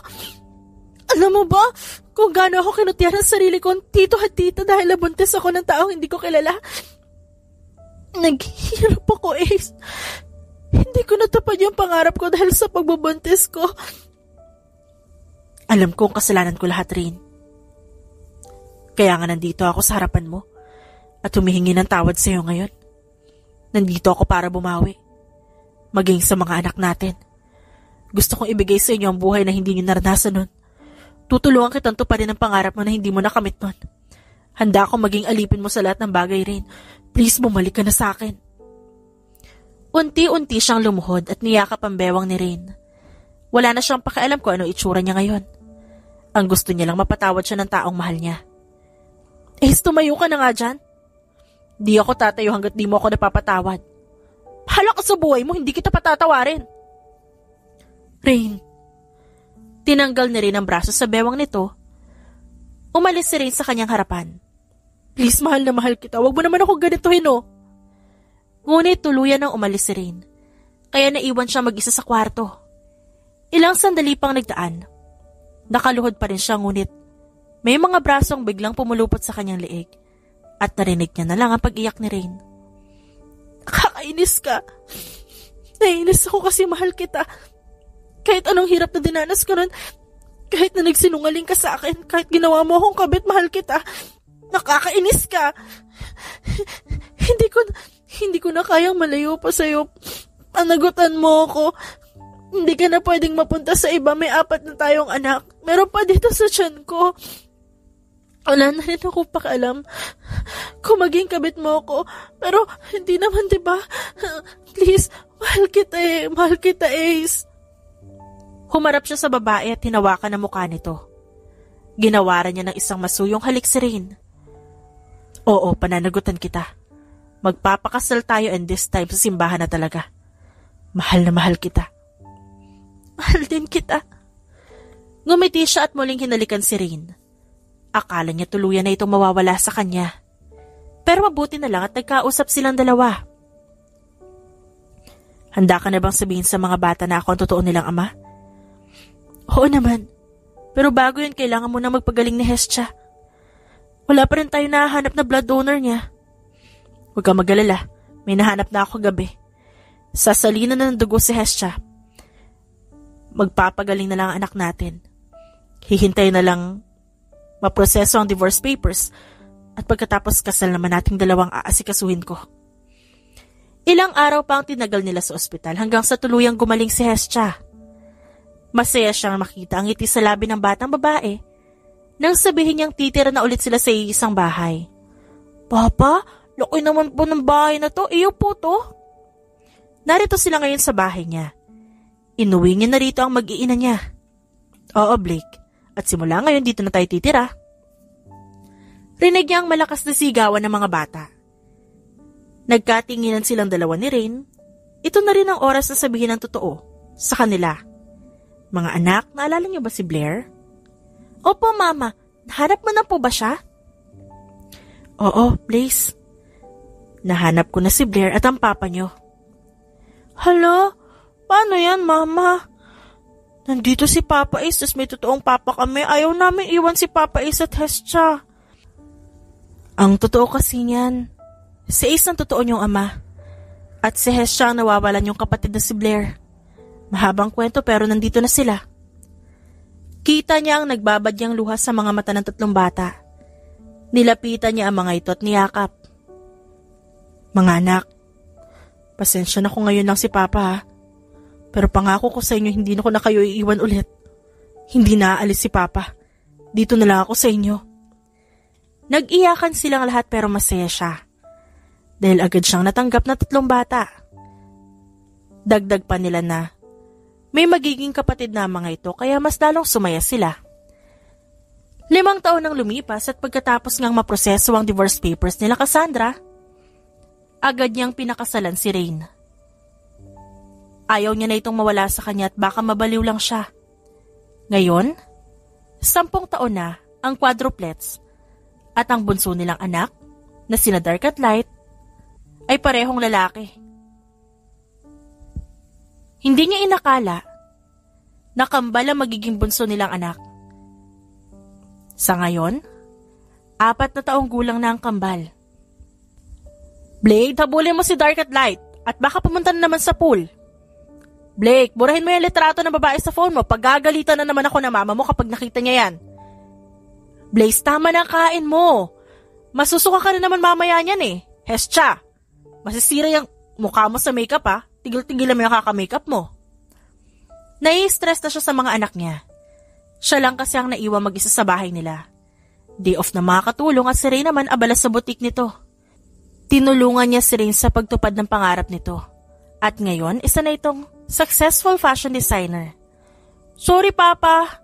Alam mo ba kung gaano ako kinutiyan ng sarili kong tito at tita dahil nabuntis ako ng taong hindi ko kilala? Naghihirap ako, Ace. Hindi ko natupad yung pangarap ko dahil sa pagbubuntis ko. Alam kong kasalanan ko lahat rin. Kaya nga nandito ako sa harapan mo at humihingi ng tawad sa iyo ngayon. Nandito ako para bumawi. Maging sa mga anak natin. Gusto kong ibigay sa inyo ang buhay na hindi niyo naranasan nun. Tutulungan kitang tuparin ang pangarap mo na hindi mo nakamit nun. Handa akong maging alipin mo sa lahat ng bagay rin. Please, bumalik ka na sa akin. Unti-unti siyang lumuhod at niyakap ang bewang ni Rain. Wala na siyang pakialam kung ano itsura niya ngayon. Ang gusto niya lang mapatawad siya ng taong mahal niya. Ace, tumayo ka na nga dyan. Di ako tatayo hanggat di mo ako napapatawad. Bahala ka sa buhay mo, hindi kita patatawarin. Rain. Tinanggal ni Rain ang braso sa bewang nito. Umalis si Rain sa kanyang harapan. Please, mahal na mahal kita. Huwag mo naman ako ganituhin, oh. Ngunit tuluyan nang umalis si Rain. Kaya naiwan siya mag-isa sa kwarto. Ilang sandali pang nagdaan. Nakaluhod pa rin siya ngunit may mga brasong biglang pumulupot sa kanyang leeg at narinig niya na lang ang pag-iyak ni Rain. Kakainis ka. Naiinis ako kasi mahal kita. Kahit anong hirap na dinanas ko nun, kahit na nagsinungaling ka sa akin, kahit ginawa mo akong kabit, mahal kita. Nakakainis ka. Hindi ko na kayang malayo pa sa'yo. Panagutan mo ako. Hindi ka na pwedeng mapunta sa iba. May 4 na tayong anak. Meron pa dito sa tiyan ko. Wala na rin ako pakialam kung maging kabit mo ako. Pero hindi naman, diba? Please, mahal kita, Ace. Humarap siya sa babae at hinawakan ang mukha nito. Ginawaran niya ng isang masuyong halik si Rain. Oo, pananagutan kita. Magpapakasal tayo and this time sa simbahan na talaga. Mahal na mahal kita. Mahal din kita. Ngumiti siya at muling hinalikan si Rain. Akala niya tuluyan na itong mawawala sa kanya. Pero mabuti na lang at nagkausap silang dalawa. Handa ka na bang sabihin sa mga bata na ako ang totoo nilang ama? Oo naman. Pero bago yun, kailangan mo na magpagaling ni Hestia. Wala pa rin tayo nahahanap na blood donor niya. Huwag kang mag-alala. May nahanap na ako gabi. Sasalinan na ng dugo si Hestia. Magpapagaling na lang ang anak natin. Hihintay na lang maproseso ang divorce papers at pagkatapos kasal naman nating dalawang aasikasuhin ko. Ilang araw pa ang tinagal nila sa ospital hanggang sa tuluyang gumaling si Hestia. Masaya siyang makita ang ngiti sa labi ng batang babae nang sabihin niyang titira na ulit sila sa iisang bahay. Papa, laki naman po ng bahay na to. Iyo po to. Narito sila ngayon sa bahay niya. Inuwi niya na rito ang mag-iina niya. Oo, Blake. At simula ngayon dito na tayo titira. Rinig niya ang malakas na sigawan ng mga bata. Nagkatinginan silang dalawa ni Rain. Ito na rin ang oras na sabihin ang totoo sa kanila. Mga anak, naalala niyo ba si Blair? Opo, Mama. Nahanap mo na po ba siya? Oo, Blaze. Nahanap ko na si Blair at ang papa niyo. Hala? Paano yan, Mama? Nandito si Papa Ace, tas may totoong papa kami. Ayaw namin iwan si Papa Ace at Hestia. Ang totoo kasi niyan, si Ace ang totoo niyong ama. At si Hestia ang nawawalan yung kapatid na si Blair. Mahabang kwento pero nandito na sila. Kita niya ang nagbabadyang luha sa mga mata ng 3 bata. Nilapitan niya ang mga ito at niyakap. Mga anak, pasensya na ko ngayon lang si Papa ha. Pero pangako ko sa inyo hindi na ko na kayo iiwan ulit. Hindi na aalis si Papa. Dito na lang ako sa inyo. Nag-iyakan silang lahat pero masaya siya. Dahil agad siyang natanggap na 3 bata. Dagdag pa nila na may magiging kapatid na mga ito kaya mas lalong sumaya sila. 5 taon nang lumipas at pagkatapos ngang maproseso ang divorce papers nila Cassandra, agad niyang pinakasalan si Rain. Ayaw niya na itong mawala sa kanya at baka mabaliw lang siya. Ngayon, 10 taon na ang quadruplets at ang bunso nilang anak na sina Dark at Light ay parehong lalaki. Hindi niya inakala na kambal ang magiging bunso nilang anak. Sa ngayon, 4 na taong gulang na ang kambal. Blake, habulin mo si Dark at Light at baka pumunta na naman sa pool. Blake, burahin mo yung litrato ng babae sa phone mo. Paggagalitan na naman ako ng mama mo kapag nakita niya yan. Blaze, tama na kain mo. Masusuka ka na naman mamaya niyan eh. Hestia, masisira yung mukha mo sa makeup ha. Tigil-tigilan mo yung kaka-makeup mo. Nai-stress na siya sa mga anak niya. Siya lang kasi ang naiwan mag-isa sa bahay nila. Day off na makakatulong at si Rain naman abala sa butik nito. Tinulungan niya si Rain sa pagtupad ng pangarap nito. At ngayon, isa na itong successful fashion designer. Sorry, Papa.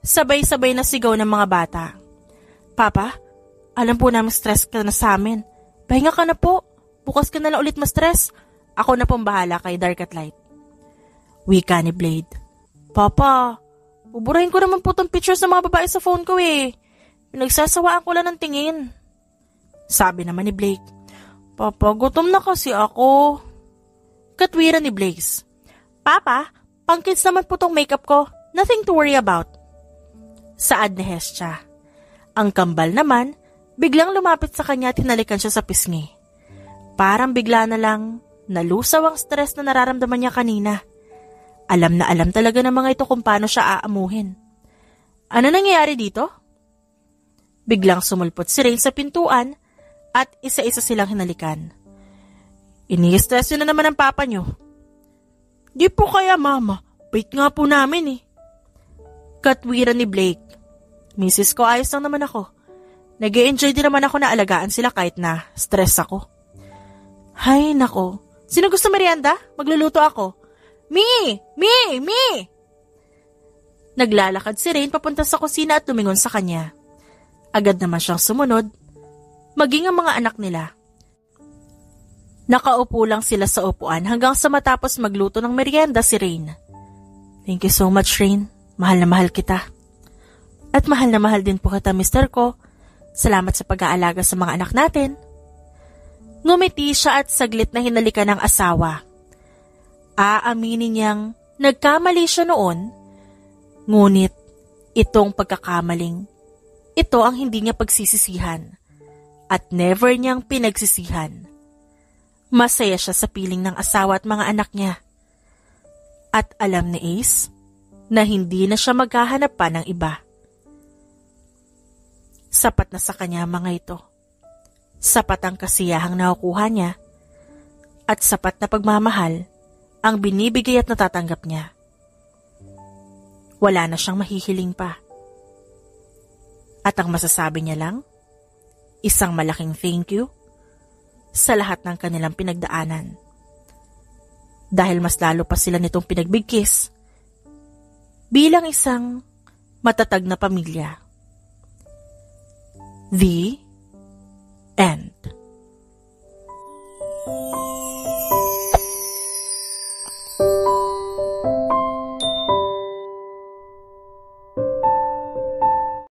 Sabay-sabay na sigaw ng mga bata. Papa, alam po namin stress ka na sa amin. Pahinga ka na po. Bukas ka na lang ulit ma-stress. Ako na pong bahala kay Dark at Light. Wika ni Blade. Papa, buburahin ko naman po tong pictures ng mga babae sa phone ko eh. Pinagsasawaan ko lang ng tingin. Sabi naman ni Blake. Papa, gutom na kasi ako. Katwiran ni Blaze. Papa, pang-kids naman po tong makeup ko. Nothing to worry about. Saad ni Hestia. Ang kambal naman, biglang lumapit sa kanya at hinalikan siya sa pisngi. Parang bigla na lang nalusaw ang stress na nararamdaman niya kanina. Alam na alam talaga ng mga ito kung paano siya aamuhin. Ano nangyayari dito? Biglang sumulpot si Rain sa pintuan at isa-isa silang hinalikan. Ini-stress yun na naman ang papa niyo. Di po kaya mama, bait nga po namin eh. Katwiran ni Blake. Mrs. ko, ayos lang naman ako. Nag-e-enjoy din naman ako na alagaan sila kahit na stress ako. Hay nako, sino gusto merienda? Magluluto ako. Me! Naglalakad si Rain papunta sa kusina at lumingon sa kanya. Agad naman siyang sumunod, maging ang mga anak nila. Nakaupo lang sila sa upuan hanggang sa matapos magluto ng merienda si Rain. Thank you so much, Rain. Mahal na mahal kita. At mahal na mahal din po kita, Mr. ko. Salamat sa pag-aalaga sa mga anak natin. Ngumiti siya at saglit na hinalikan ng asawa. Aaminin niyang nagkamali siya noon, ngunit itong pagkakamaling, ito ang hindi niya pagsisisihan at never niyang pinagsisihan. Masaya siya sa piling ng asawa at mga anak niya. At alam ni Ace na hindi na siya maghahanap pa ng iba. Sapat na sa kanya mga ito. Sapat ang kasiyahang nakukuha niya at sapat na pagmamahal ang binibigay at natatanggap niya. Wala na siyang mahihiling pa. At ang masasabi niya lang, isang malaking thank you sa lahat ng kanilang pinagdaanan. Dahil mas lalo pa sila nitong pinagbigkis bilang isang matatag na pamilya. The